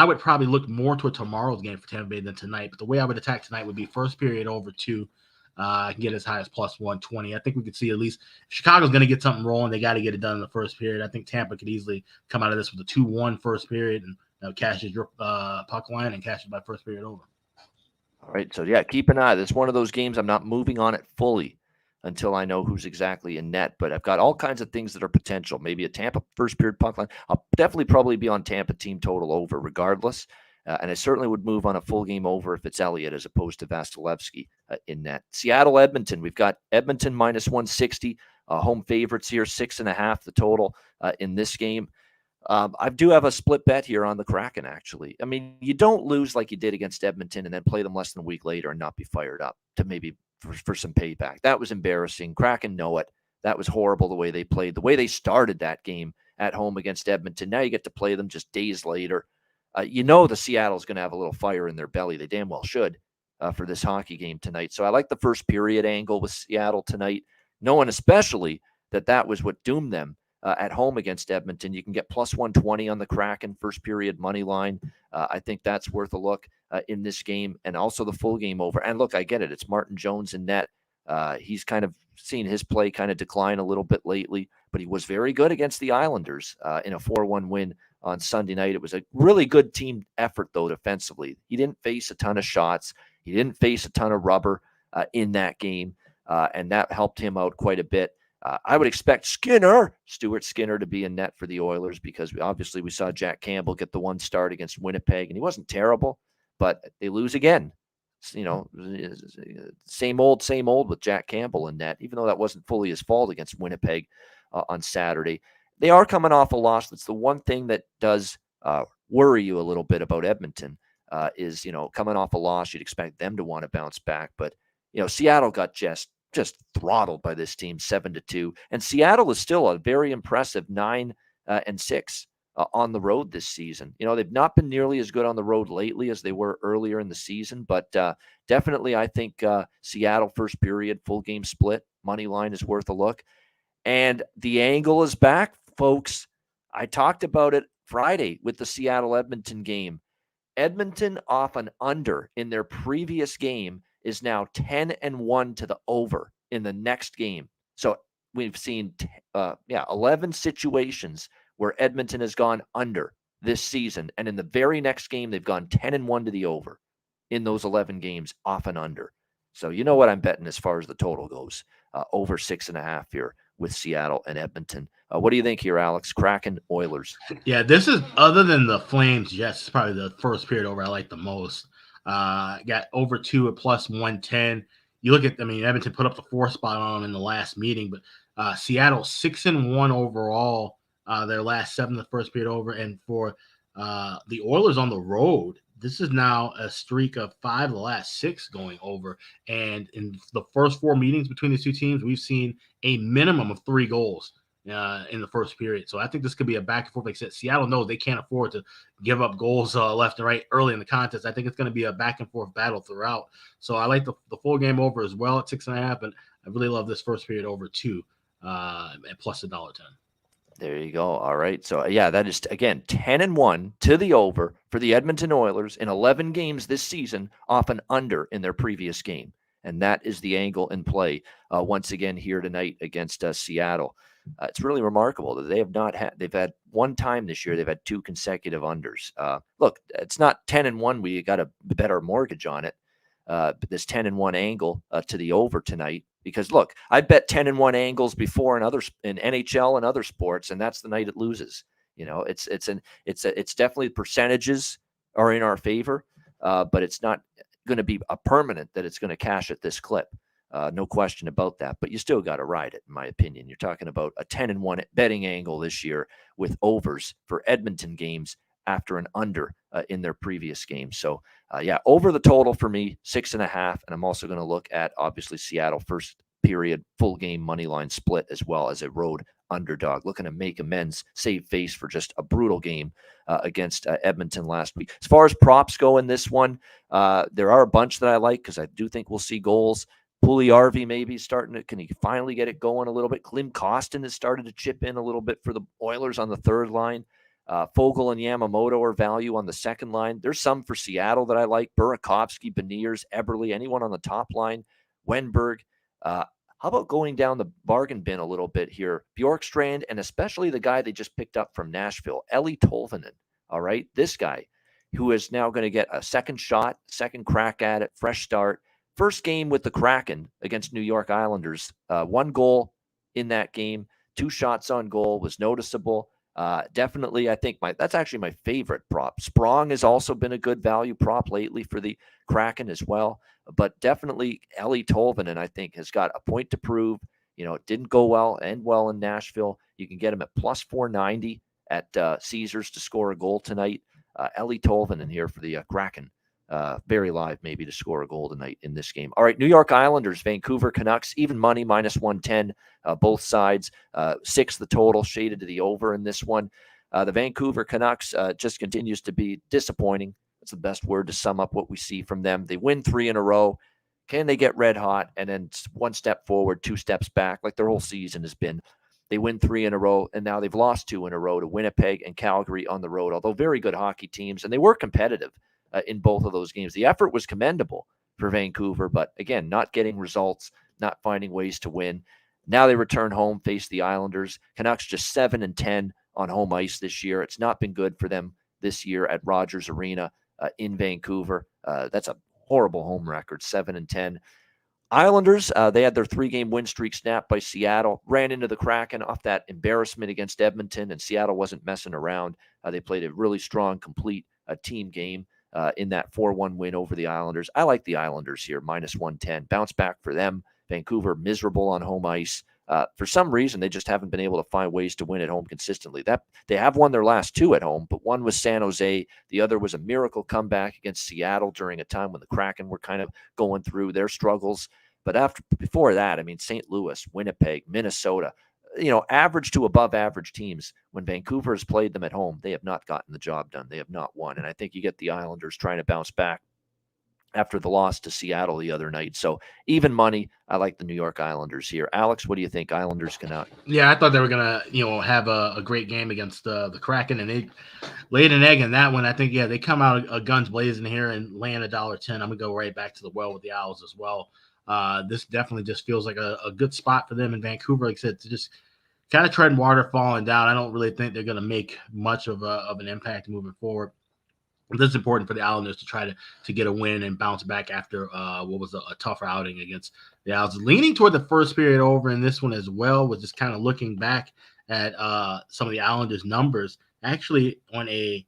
would probably look more toward tomorrow's game for Tampa Bay than tonight. But the way I would attack tonight would be first period over 2. I can get as high as plus 120. I think we could see at least Chicago's going to get something rolling. They got to get it done in the first period. I think Tampa could easily come out of this with a 2-1 first period and cashes your puck line and cashes by first period over. All right, so yeah, keep an eye. This is one of those games I'm not moving on it fully until I know who's exactly in net, but I've got all kinds of things that are potential. Maybe a Tampa first period puck line. I'll definitely probably be on Tampa team total over regardless, and I certainly would move on a full game over if it's Elliott as opposed to Vasilevsky in net. Seattle, Edmonton. We've got Edmonton minus 160, home favorites here, 6.5 the total in this game. I do have a split bet here on the Kraken, actually. I mean, you don't lose like you did against Edmonton and then play them less than a week later and not be fired up to maybe for some payback. That was embarrassing. Kraken know it. That was horrible the way they played, the way they started that game at home against Edmonton. Now you get to play them just days later. The Seattle's going to have a little fire in their belly. They damn well should for this hockey game tonight. So I like the first period angle with Seattle tonight, knowing especially that was what doomed them at home against Edmonton. You can get plus 120 on the Kraken first period money line. I think that's worth a look in this game, and also the full game over. And look, I get it. It's Martin Jones in net. He's kind of seen his play kind of decline a little bit lately, but he was very good against the Islanders in a 4-1 win on Sunday night. It was a really good team effort, though, defensively. He didn't face a ton of shots. He didn't face a ton of rubber in that game, and that helped him out quite a bit. I would expect Stuart Skinner, to be in net for the Oilers because we saw Jack Campbell get the one start against Winnipeg, and he wasn't terrible, but they lose again. Same old with Jack Campbell in net, even though that wasn't fully his fault against Winnipeg on Saturday. They are coming off a loss. That's the one thing that does worry you a little bit about Edmonton is, coming off a loss. You'd expect them to want to bounce back, but Seattle got just just throttled by this team 7-2. And Seattle is still a very impressive 9-6 on the road this season. They've not been nearly as good on the road lately as they were earlier in the season, but definitely I think Seattle first period, full game split, money line is worth a look. And the angle is back, folks. I talked about it Friday with the Seattle-Edmonton game. Edmonton off an under in their previous game is now 10-1 to the over in the next game. So we've seen 11 situations where Edmonton has gone under this season. And in the very next game, they've gone 10-1 to the over in those 11 games off and under. So you know what I'm betting as far as the total goes. Over 6.5 here with Seattle and Edmonton. What do you think here, Alex? Kraken, Oilers. Yeah, this is, other than the Flames, Jets, probably the first period over I like the most. Got over 2 at plus 110. You look at, Edmonton put up the 4th spot on them in the last meeting, but Seattle 6-1 overall, their last 7 the first period over. And for the Oilers on the road, this is now a streak of 5 of the last 6 going over. And in the first 4 meetings between these two teams, we've seen a minimum of 3 goals in the first period. So I think this could be a back and forth. Like I said, Seattle knows they can't afford to give up goals left and right early in the contest. I think it's going to be a back and forth battle throughout. So I like the full game over as well at 6.5. And I really love this first period over 2 at plus $1.10. There you go. All right. So, that is, again, 10-1 to the over for the Edmonton Oilers in 11 games this season, off an under in their previous game. And that is the angle in play once again here tonight against Seattle. It's really remarkable that they have not had, they've had one time this year, they've had 2 consecutive unders. Look, it's not 10-1. We got to bet our mortgage on it. This 10-1 angle to the over tonight. Because look, I bet 10-1 angles before in NHL and other sports, and that's the night it loses. It's definitely percentages are in our favor, but it's not going to be a permanent that it's going to cash at this clip. No question about that. But you still got to ride it, in my opinion. You're talking about a 10-1 betting angle this year with overs for Edmonton games after an under in their previous game. So, over the total for me, 6.5. And I'm also going to look at, obviously, Seattle first period full game money line split as well as a road underdog, looking to make amends, save face for just a brutal game against Edmonton last week. As far as props go in this one, there are a bunch that I like because I do think we'll see goals. Puljujärvi maybe can he finally get it going a little bit? Klim Kostin has started to chip in a little bit for the Oilers on the third line. Fogle and Yamamoto are value on the second line. There's some for Seattle that I like. Burakovsky, Beniers, Eberle, anyone on the top line. Wenberg. How about going down the bargain bin a little bit here? Bjorkstrand, and especially the guy they just picked up from Nashville, Eli Tolvanen. All right, this guy who is now going to get a second shot, second crack at it, fresh start. First game with the Kraken against New York Islanders. 1 goal in that game, 2 shots on goal, was noticeable. Definitely, I think that's actually my favorite prop. Sprong has also been a good value prop lately for the Kraken as well. But definitely Eli Tolvanen, I think, has got a point to prove. It didn't go well in Nashville. You can get him at plus 490 at Caesars to score a goal tonight. Eli Tolvanen here for the Kraken. Very live maybe to score a goal tonight in this game. All right, New York Islanders, Vancouver Canucks, even money, minus 110, both sides. 6 the total, shaded to the over in this one. The Vancouver Canucks just continues to be disappointing. That's the best word to sum up what we see from them. They win 3 in a row. Can they get red hot and then 1 step forward, 2 steps back, like their whole season has been? They win 3 in a row, and now they've lost 2 in a row to Winnipeg and Calgary on the road, although very good hockey teams, and they were competitive in both of those games. The effort was commendable for Vancouver, but again, not getting results, not finding ways to win. Now they return home, face the Islanders. Canucks just 7-10 on home ice this year. It's not been good for them this year at Rogers Arena in Vancouver. That's a horrible home record, 7-10. Islanders, they had their 3-game win streak snapped by Seattle, ran into the Kraken off that embarrassment against Edmonton, and Seattle wasn't messing around. They played a really strong, complete team game in that 4-1 win over the Islanders. I like the Islanders here, minus 110. Bounce back for them. Vancouver, miserable on home ice. For some reason, they just haven't been able to find ways to win at home consistently. They have won their last 2 at home, but one was San Jose. The other was a miracle comeback against Seattle during a time when the Kraken were kind of going through their struggles. But before that, I mean, St. Louis, Winnipeg, Minnesota, average to above average teams, when Vancouver has played them at home, they have not gotten the job done. They have not won. And I think you get the Islanders trying to bounce back after the loss to Seattle the other night. So even money, I like the New York Islanders here. Alex, what do you think? Islanders Canucks? Yeah, I thought they were going to, have a great game against the Kraken, and they laid an egg in that one. I think, they come out guns blazing here and laying $1.10. I'm going to go right back to the well with the Owls as well. This definitely just feels like a good spot for them in Vancouver. Like I said, to just kind of tread water falling down. I don't really think they're going to make much of an impact moving forward. This is important for the Islanders to try to get a win and bounce back after what was a tougher outing against the Owls. Leaning toward the first period over in this one as well, was just kind of looking back at some of the Islanders' numbers. Actually, on a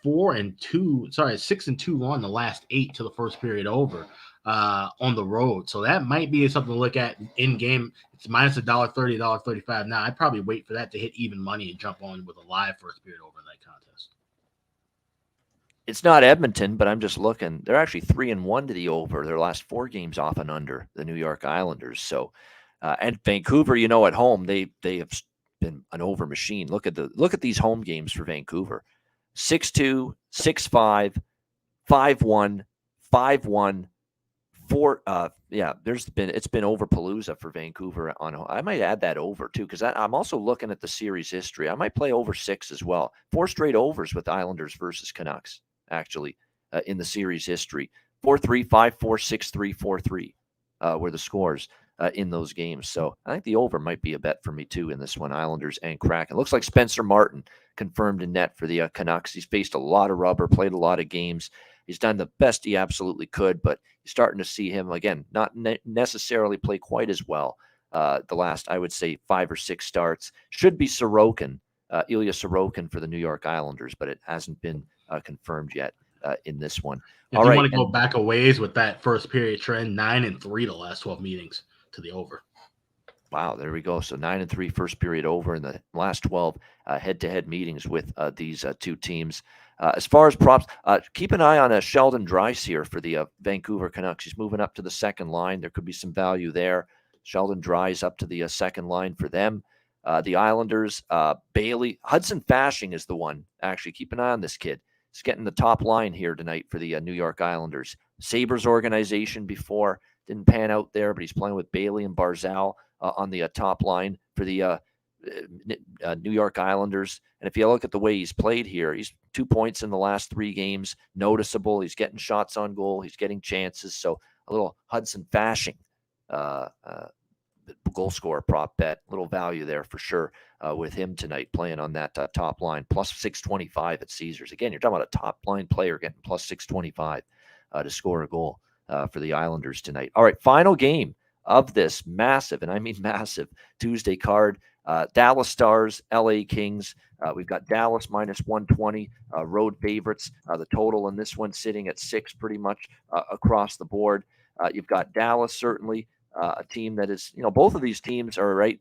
6-2 run, the last 8 to the first period over on the road. So that might be something to look at in game. It's minus $1.30, $1.35. Now, I'd probably wait for that to hit even money and jump on with a live first period over in that contest. It's not Edmonton, but I'm just looking. They're actually 3-1 to the over. Their last 4 games off and under, the New York Islanders. So, and Vancouver, at home, they have been an over machine. Look at these home games for Vancouver: 6-2, 6-5, 5-1, 5-1, 4. It's been over Palooza for Vancouver. I might add that over too, because I'm also looking at the series history. I might play over 6 as well. 4 straight overs with Islanders versus Canucks. Actually, in the series history, 4-3, 5-4, 6-3, 4-3 were the scores in those games. So I think the over might be a bet for me too in this one, Islanders and Kraken. Looks like Spencer Martin confirmed in net for the Canucks. He's faced a lot of rubber, played a lot of games. He's done the best he absolutely could, but you're starting to see him, again, not necessarily play quite as well the last, I would say, 5 or 6 starts. Should be Sorokin, Ilya Sorokin for the New York Islanders, but it hasn't been confirmed yet in this one. If you want to go back a ways with that first period trend, 9-3 the last 12 meetings to the over. Wow, there we go. So 9-3 first period over in the last 12 head-to-head meetings with these two teams. As far as props, keep an eye on Sheldon Dries here for the Vancouver Canucks. He's moving up to the second line. There could be some value there. Sheldon Dries up to the second line for them. The Islanders, Bailey, Hudson Fasching is the one. Actually, keep an eye on this kid. He's getting the top line here tonight for the New York Islanders. Sabers organization before. Didn't pan out there, but he's playing with Bailey and Barzal on the top line for the New York Islanders. And if you look at the way he's played here, he's 2 points in the last 3 games. Noticeable. He's getting shots on goal. He's getting chances. So a little Hudson Fasching goal scorer prop bet. Little value there for sure with him tonight playing on that top line. Plus 625 at Caesars. Again, you're talking about a top line player getting plus 625 to score a goal for the Islanders tonight. All right, final game of this massive, and I mean massive, Tuesday card. Dallas Stars, LA Kings. We've got Dallas minus 120, road favorites. The total in this one sitting at 6 pretty much across the board. You've got Dallas, certainly a team that is, both of these teams are right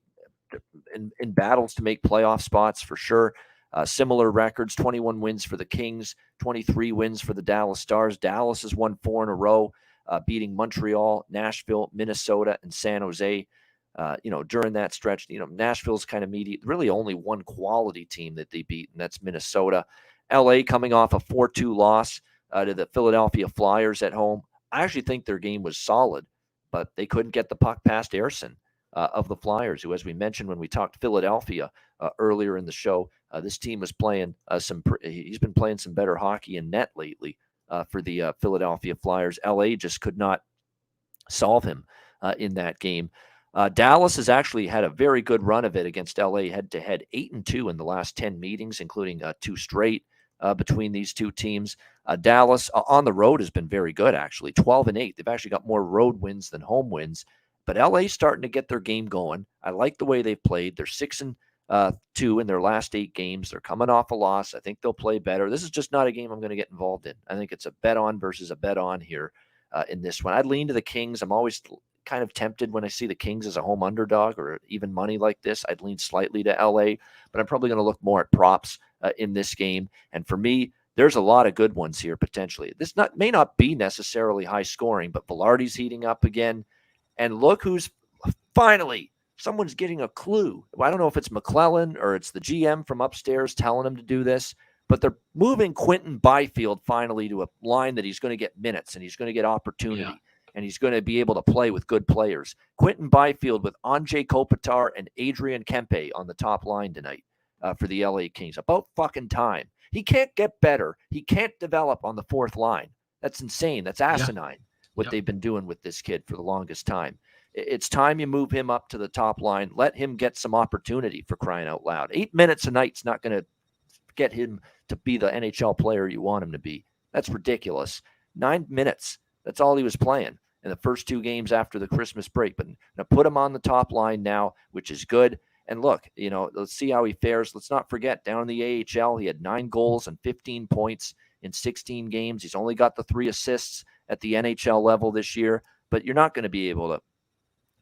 in battles to make playoff spots for sure. Similar records, 21 wins for the Kings, 23 wins for the Dallas Stars. Dallas has won 4 in a row, beating Montreal, Nashville, Minnesota, and San Jose. During that stretch, Nashville's kind of mediocre. Really only one quality team that they beat, and that's Minnesota. LA coming off a 4-2 loss to the Philadelphia Flyers at home. I actually think their game was solid, but they couldn't get the puck past Ersson of the Flyers, who, as we mentioned when we talked Philadelphia earlier in the show, this team was playing he's been playing some better hockey in net lately for the Philadelphia Flyers. LA just could not solve him in that game. Dallas has actually had a very good run of it against LA head-to-head, 8-2 in the last 10 meetings, including 2 straight between these two teams. Dallas on the road has been very good, actually, 12-8. They've actually got more road wins than home wins, but LA's starting to get their game going. I like the way they've played. They're 6-2 in their last 8 games. They're coming off a loss. I think they'll play better. This is just not a game I'm going to get involved in. I think it's a bet on versus a bet on here in this one. I'd lean to the Kings. I'm always kind of tempted when I see the Kings as a home underdog or even money like this. I'd lean slightly to LA, but I'm probably going to look more at props in this game. And for me, there's a lot of good ones here potentially. This may not be necessarily high scoring, but Velarde's heating up again. And look who's finally, someone's getting a clue. I don't know if it's McClellan or it's the GM from upstairs telling him to do this, but they're moving Quinton Byfield finally to a line that he's going to get minutes and he's going to get opportunity and he's going to be able to play with good players. Quinton Byfield with Anze Kopitar and Adrian Kempe on the top line tonight for the LA Kings. About fucking time. He can't get better. He can't develop on the fourth line. That's insane. That's asinine what they've been doing with this kid for the longest time. It's time you move him up to the top line. Let him get some opportunity, for crying out loud. 8 minutes a night's not going to get him to be the NHL player you want him to be. That's ridiculous. 9 minutes. That's all he was playing in the first 2 games after the Christmas break. But now put him on the top line now, which is good. And look, let's see how he fares. Let's not forget, down in the AHL, he had 9 goals and 15 points in 16 games. He's only got the 3 assists at the NHL level this year. But you're not going to be able to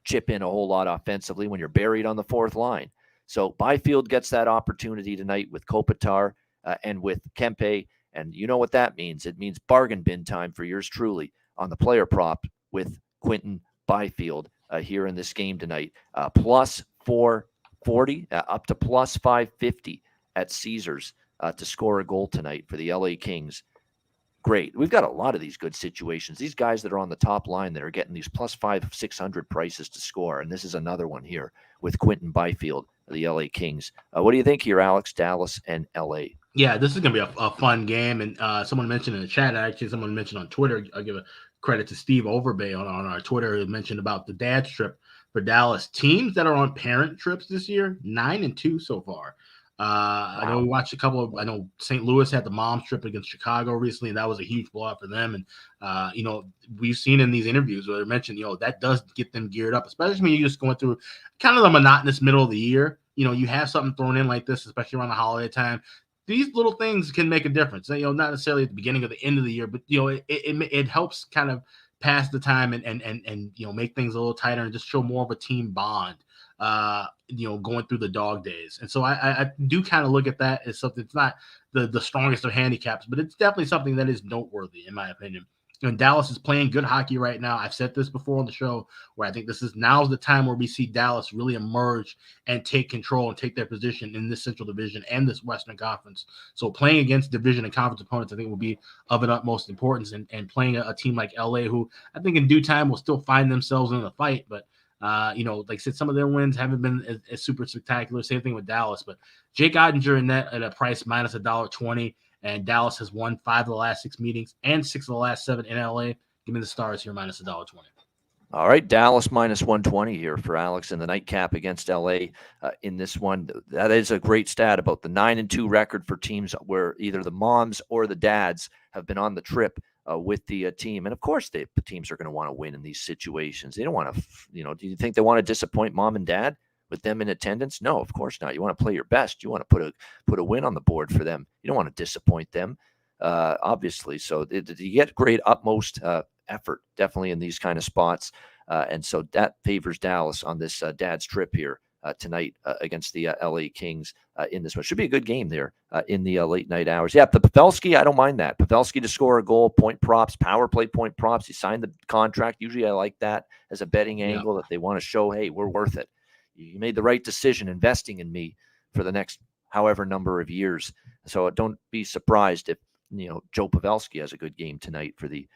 chip in a whole lot offensively when you're buried on the fourth line. So Byfield gets that opportunity tonight with Kopitar and with Kempe. And you know what that means. It means bargain bin time for yours truly on the player prop with Quinton Byfield here in this game tonight. Plus 440 up to plus 550 at Caesars to score a goal tonight for the LA Kings. Great. We've got a lot of these good situations. These guys that are on the top line that are getting these plus 500-600 prices to score. And this is another one here with Quinton Byfield of the LA Kings. What do you think here, Alex? Dallas and LA. Yeah, this is going to be a fun game. And someone mentioned in the chat, actually, someone mentioned on Twitter, I'll give a credit to Steve Overbay on our Twitter, who mentioned about the dad's trip for Dallas. Teams that are on parent trips this year, 9-2 so far. Wow. I know we watched a couple of, I know St. Louis had the mom's trip against Chicago recently, and that was a huge blowout for them. And, we've seen in these interviews where they mentioned, that does get them geared up, especially when you're just going through kind of the monotonous middle of the year. You have something thrown in like this, especially around the holiday time. These little things can make a difference. Not necessarily at the beginning or the end of the year, but, it helps kind of pass the time and make things a little tighter and just show more of a team bond. Going through the dog days. And so I do kind of look at that as something. It's not the strongest of handicaps, but it's definitely something that is noteworthy in my opinion. And Dallas is playing good hockey right now. I've said this before on the show, where I think now's the time where we see Dallas really emerge and take control and take their position in this Central Division and this Western Conference. So playing against division and conference opponents, I think, will be of an utmost importance. And playing a team like LA, who I think in due time will still find themselves in the fight, but like I said, some of their wins haven't been as super spectacular. Same thing with Dallas, but Jake Ottinger in net at a price minus $1.20, and Dallas has won 5 of the last 6 meetings and 6 of the last 7 in LA. Give me the Stars here minus $1.20. All right, Dallas minus 120 here for Alex in the nightcap against LA in this one. That is a great stat about the 9-2 record for teams where either the moms or the dads have been on the trip with the team. And of course, the teams are going to want to win in these situations. They don't want to, do you think they want to disappoint mom and dad with them in attendance? No, of course not. You want to play your best. You want to put a win on the board for them. You don't want to disappoint them, obviously. So you get great utmost effort, definitely in these kind of spots. And so that favors Dallas on this dad's trip here tonight against the LA Kings in this one. Should be a good game there in the late night hours. Yeah, the Pavelski, I don't mind that. Pavelski to score a goal, point props, power play point props. He signed the contract. Usually I like that as a betting angle that they want to show, hey, we're worth it. You made the right decision investing in me for the next however number of years. So don't be surprised if, Joe Pavelski has a good game tonight for the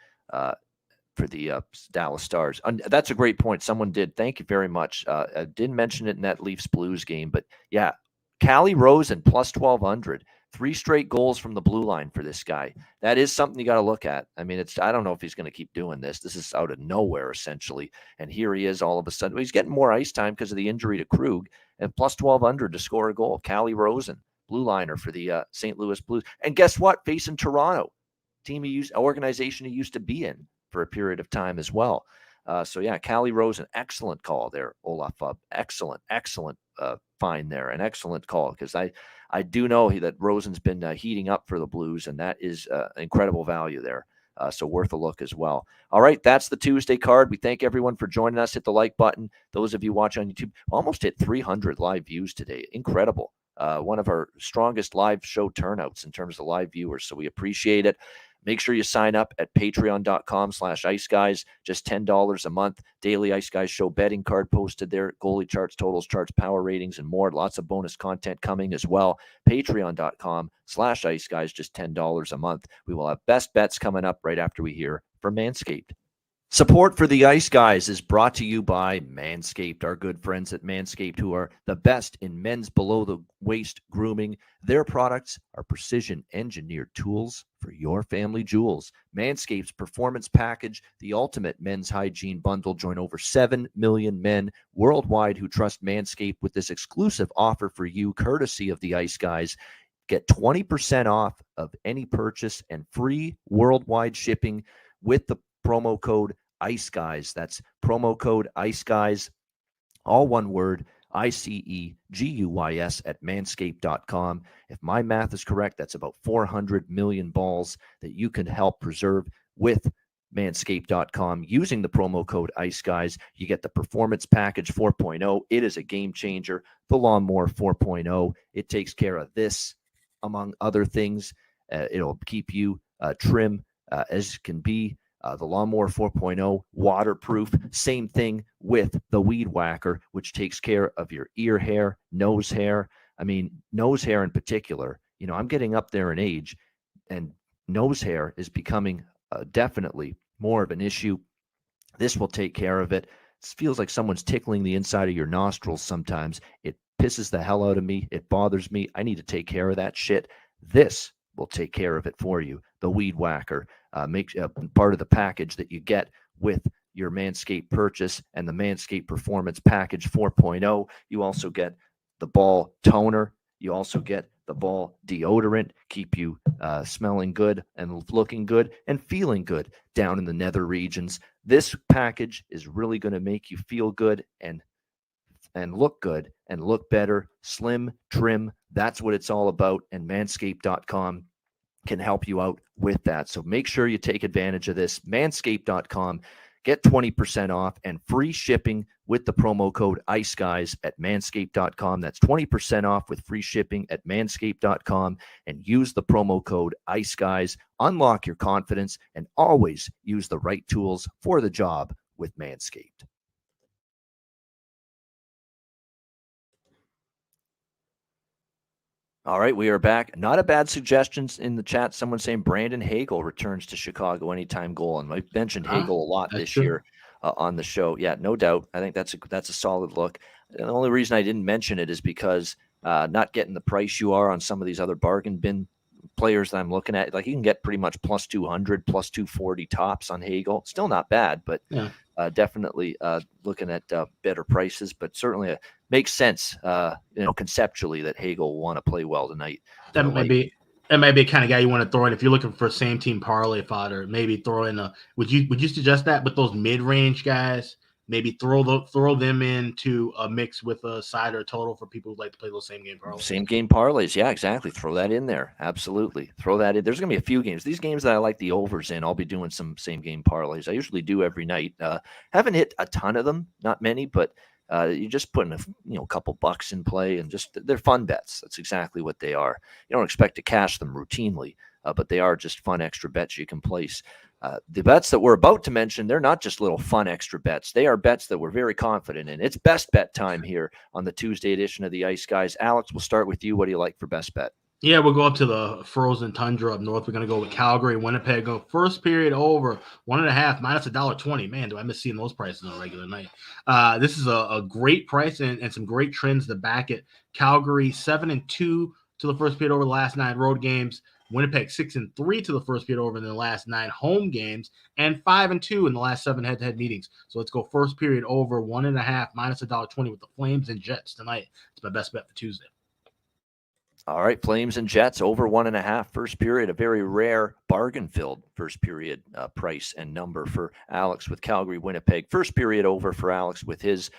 Dallas Stars. That's a great point. Someone did. Thank you very much. I didn't mention it in that Leafs Blues game, but yeah, Calle Rosen plus 1,200, 3 straight goals from the blue line for this guy. That is something you got to look at. I mean, I don't know if he's going to keep doing this. This is out of nowhere essentially. And here he is all of a sudden. He's getting more ice time because of the injury to Krug, and plus 1,200 to score a goal. Calle Rosen, blue liner for the St. Louis Blues. And guess what? Facing Toronto, organization he used to be in for a period of time as well. So yeah, Calle Rosen, excellent call there, Olaf. Excellent find there, an excellent call, because I do know that Rosen's been heating up for the Blues, and that is incredible value there. So worth a look as well. All right, that's the Tuesday card. We thank everyone for joining us. Hit the like button. Those of you watching on YouTube, almost hit 300 live views today. Incredible. One of our strongest live show turnouts in terms of live viewers. So we appreciate it. Make sure you sign up at patreon.com/iceguys, just $10 a month. Daily Ice Guys show betting card posted there, goalie charts, totals charts, power ratings, and more. Lots of bonus content coming as well. Patreon.com/iceguys, just $10 a month. We will have best bets coming up right after we hear from Manscaped. Support for the Ice Guys is brought to you by Manscaped, our good friends at Manscaped, who are the best in men's below-the-waist grooming. Their products are precision-engineered tools for your family jewels. Manscaped's Performance Package, the ultimate men's hygiene bundle. Join over 7 million men worldwide who trust Manscaped with this exclusive offer for you, courtesy of the Ice Guys. Get 20% off of any purchase and free worldwide shipping with the promo code Ice Guys. That's promo code Ice Guys, all one word, ICEGUYS at manscaped.com. If my math is correct, that's about 400 million balls that you can help preserve with manscaped.com using the promo code Ice Guys. You get the Performance Package 4.0. It is a game changer. The Lawnmower 4.0. It takes care of this, among other things. It'll keep you trim as can be. The Lawnmower 4.0, waterproof. Same thing with the Weed Whacker, which takes care of your ear hair, nose hair. I mean, nose hair in particular. You know, I'm getting up there in age, and nose hair is becoming definitely more of an issue. This will take care of it. It feels like someone's tickling the inside of your nostrils sometimes. It pisses the hell out of me. It bothers me. I need to take care of that shit. This will take care of it for you. The Weed Whacker makes part of the package that you get with your Manscaped purchase, and the Manscaped Performance Package 4.0. You also get the ball toner. You also get the ball deodorant, keep you smelling good and looking good and feeling good down in the nether regions. This package is really going to make you feel good and look good and look better, slim, trim. That's what it's all about. And manscaped.com can help you out with that. So make sure you take advantage of this. Manscaped.com. Get 20% off and free shipping with the promo code IceGuys at manscaped.com. That's 20% off with free shipping at manscaped.com, and use the promo code IceGuys. Unlock your confidence and always use the right tools for the job with Manscaped. All right, we are back. Not a bad suggestions in the chat. Someone saying Brandon Hagel returns to Chicago anytime goal, and I mentioned Hagel a lot this year on the show. Yeah, no doubt. I think that's a solid look. And the only reason I didn't mention it is because not getting the price you are on some of these other bargain bin players that I'm looking at. Like, you can get pretty much plus 200, plus 240 tops on Hagel. Still not bad, but definitely looking at better prices. But certainly makes sense, conceptually, that Hagel will want to play well tonight. That might be a kind of guy you want to throw in if you're looking for same team parlay fodder. Maybe throw in would you suggest that with those mid range guys? Maybe throw them into a mix with a side or total for people who like to play those same game parlays. Same game parlays, yeah, exactly. Throw that in there, absolutely. Throw that in. There's going to be a few games. These games that I like the overs in, I'll be doing some same game parlays. I usually do every night. Haven't hit a ton of them, not many, but you're just putting a couple bucks in play, and just they're fun bets. That's exactly what they are. You don't expect to cash them routinely, but they are just fun extra bets you can place. The bets that we're about to mention, they're not just little fun extra bets. They are bets that we're very confident in. It's best bet time here on the Tuesday edition of the Ice Guys. Alex, we'll start with you. What do you like for best bet? Yeah, we'll go up to the frozen tundra up north. We're going to go with Calgary, Winnipeg. Go first period over 1.5 minus $1.20. Man, do I miss seeing those prices on a regular night. This is a great price and some great trends to back it. Calgary 7-2 to the first period over the last 9 road games. Winnipeg 6-3 to the first period over in the last 9 home games, and 5-2 in the last 7 head-to-head meetings. So let's go first period over 1.5 minus $1.20 with the Flames and Jets tonight. It's my best bet for Tuesday. All right, Flames and Jets over 1.5 first period. A very rare bargain-filled first period price and number for Alex with Calgary, Winnipeg. First period over for Alex with his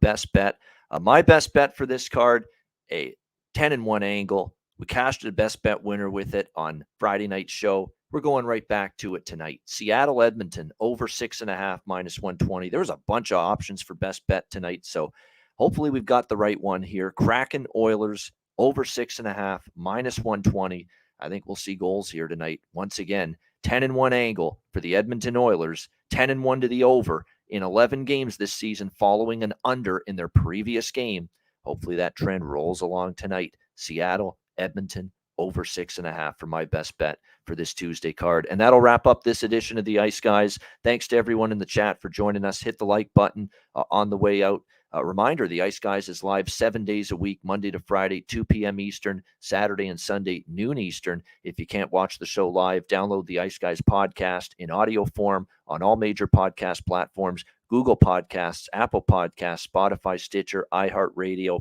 best bet. My best bet for this card, a 10-1 angle. We cashed a best bet winner with it on Friday night's show. We're going right back to it tonight. Seattle, Edmonton, over 6.5, minus 120. There's a bunch of options for best bet tonight, so hopefully we've got the right one here. Kraken, Oilers, over 6.5, minus 120. I think we'll see goals here tonight. Once again, 10-1 angle for the Edmonton Oilers, 10-1 to the over in 11 games this season following an under in their previous game. Hopefully that trend rolls along tonight. Seattle, Edmonton, over 6.5 for my best bet for this Tuesday card. And that'll wrap up this edition of the Ice Guys. Thanks to everyone in the chat for joining us. Hit the like button on the way out. Reminder, the Ice Guys is live 7 days a week, Monday to Friday, 2 p.m. Eastern, Saturday and Sunday, noon Eastern. If you can't watch the show live, download the Ice Guys podcast in audio form on all major podcast platforms, Google Podcasts, Apple Podcasts, Spotify, Stitcher, iHeartRadio,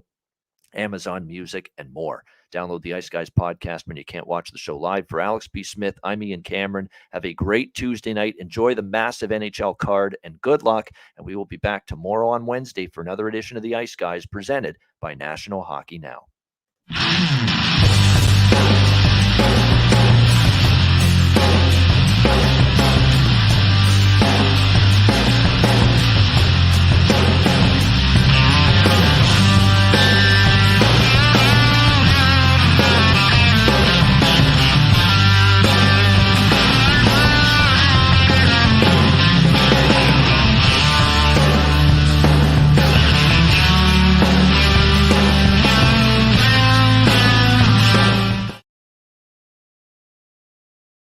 Amazon Music, and more. Download the Ice Guys podcast when you can't watch the show live. For Alex B. Smith, I'm Ian Cameron. Have a great Tuesday night. Enjoy the massive NHL card, and good luck. And we will be back tomorrow on Wednesday for another edition of the Ice Guys presented by National Hockey Now.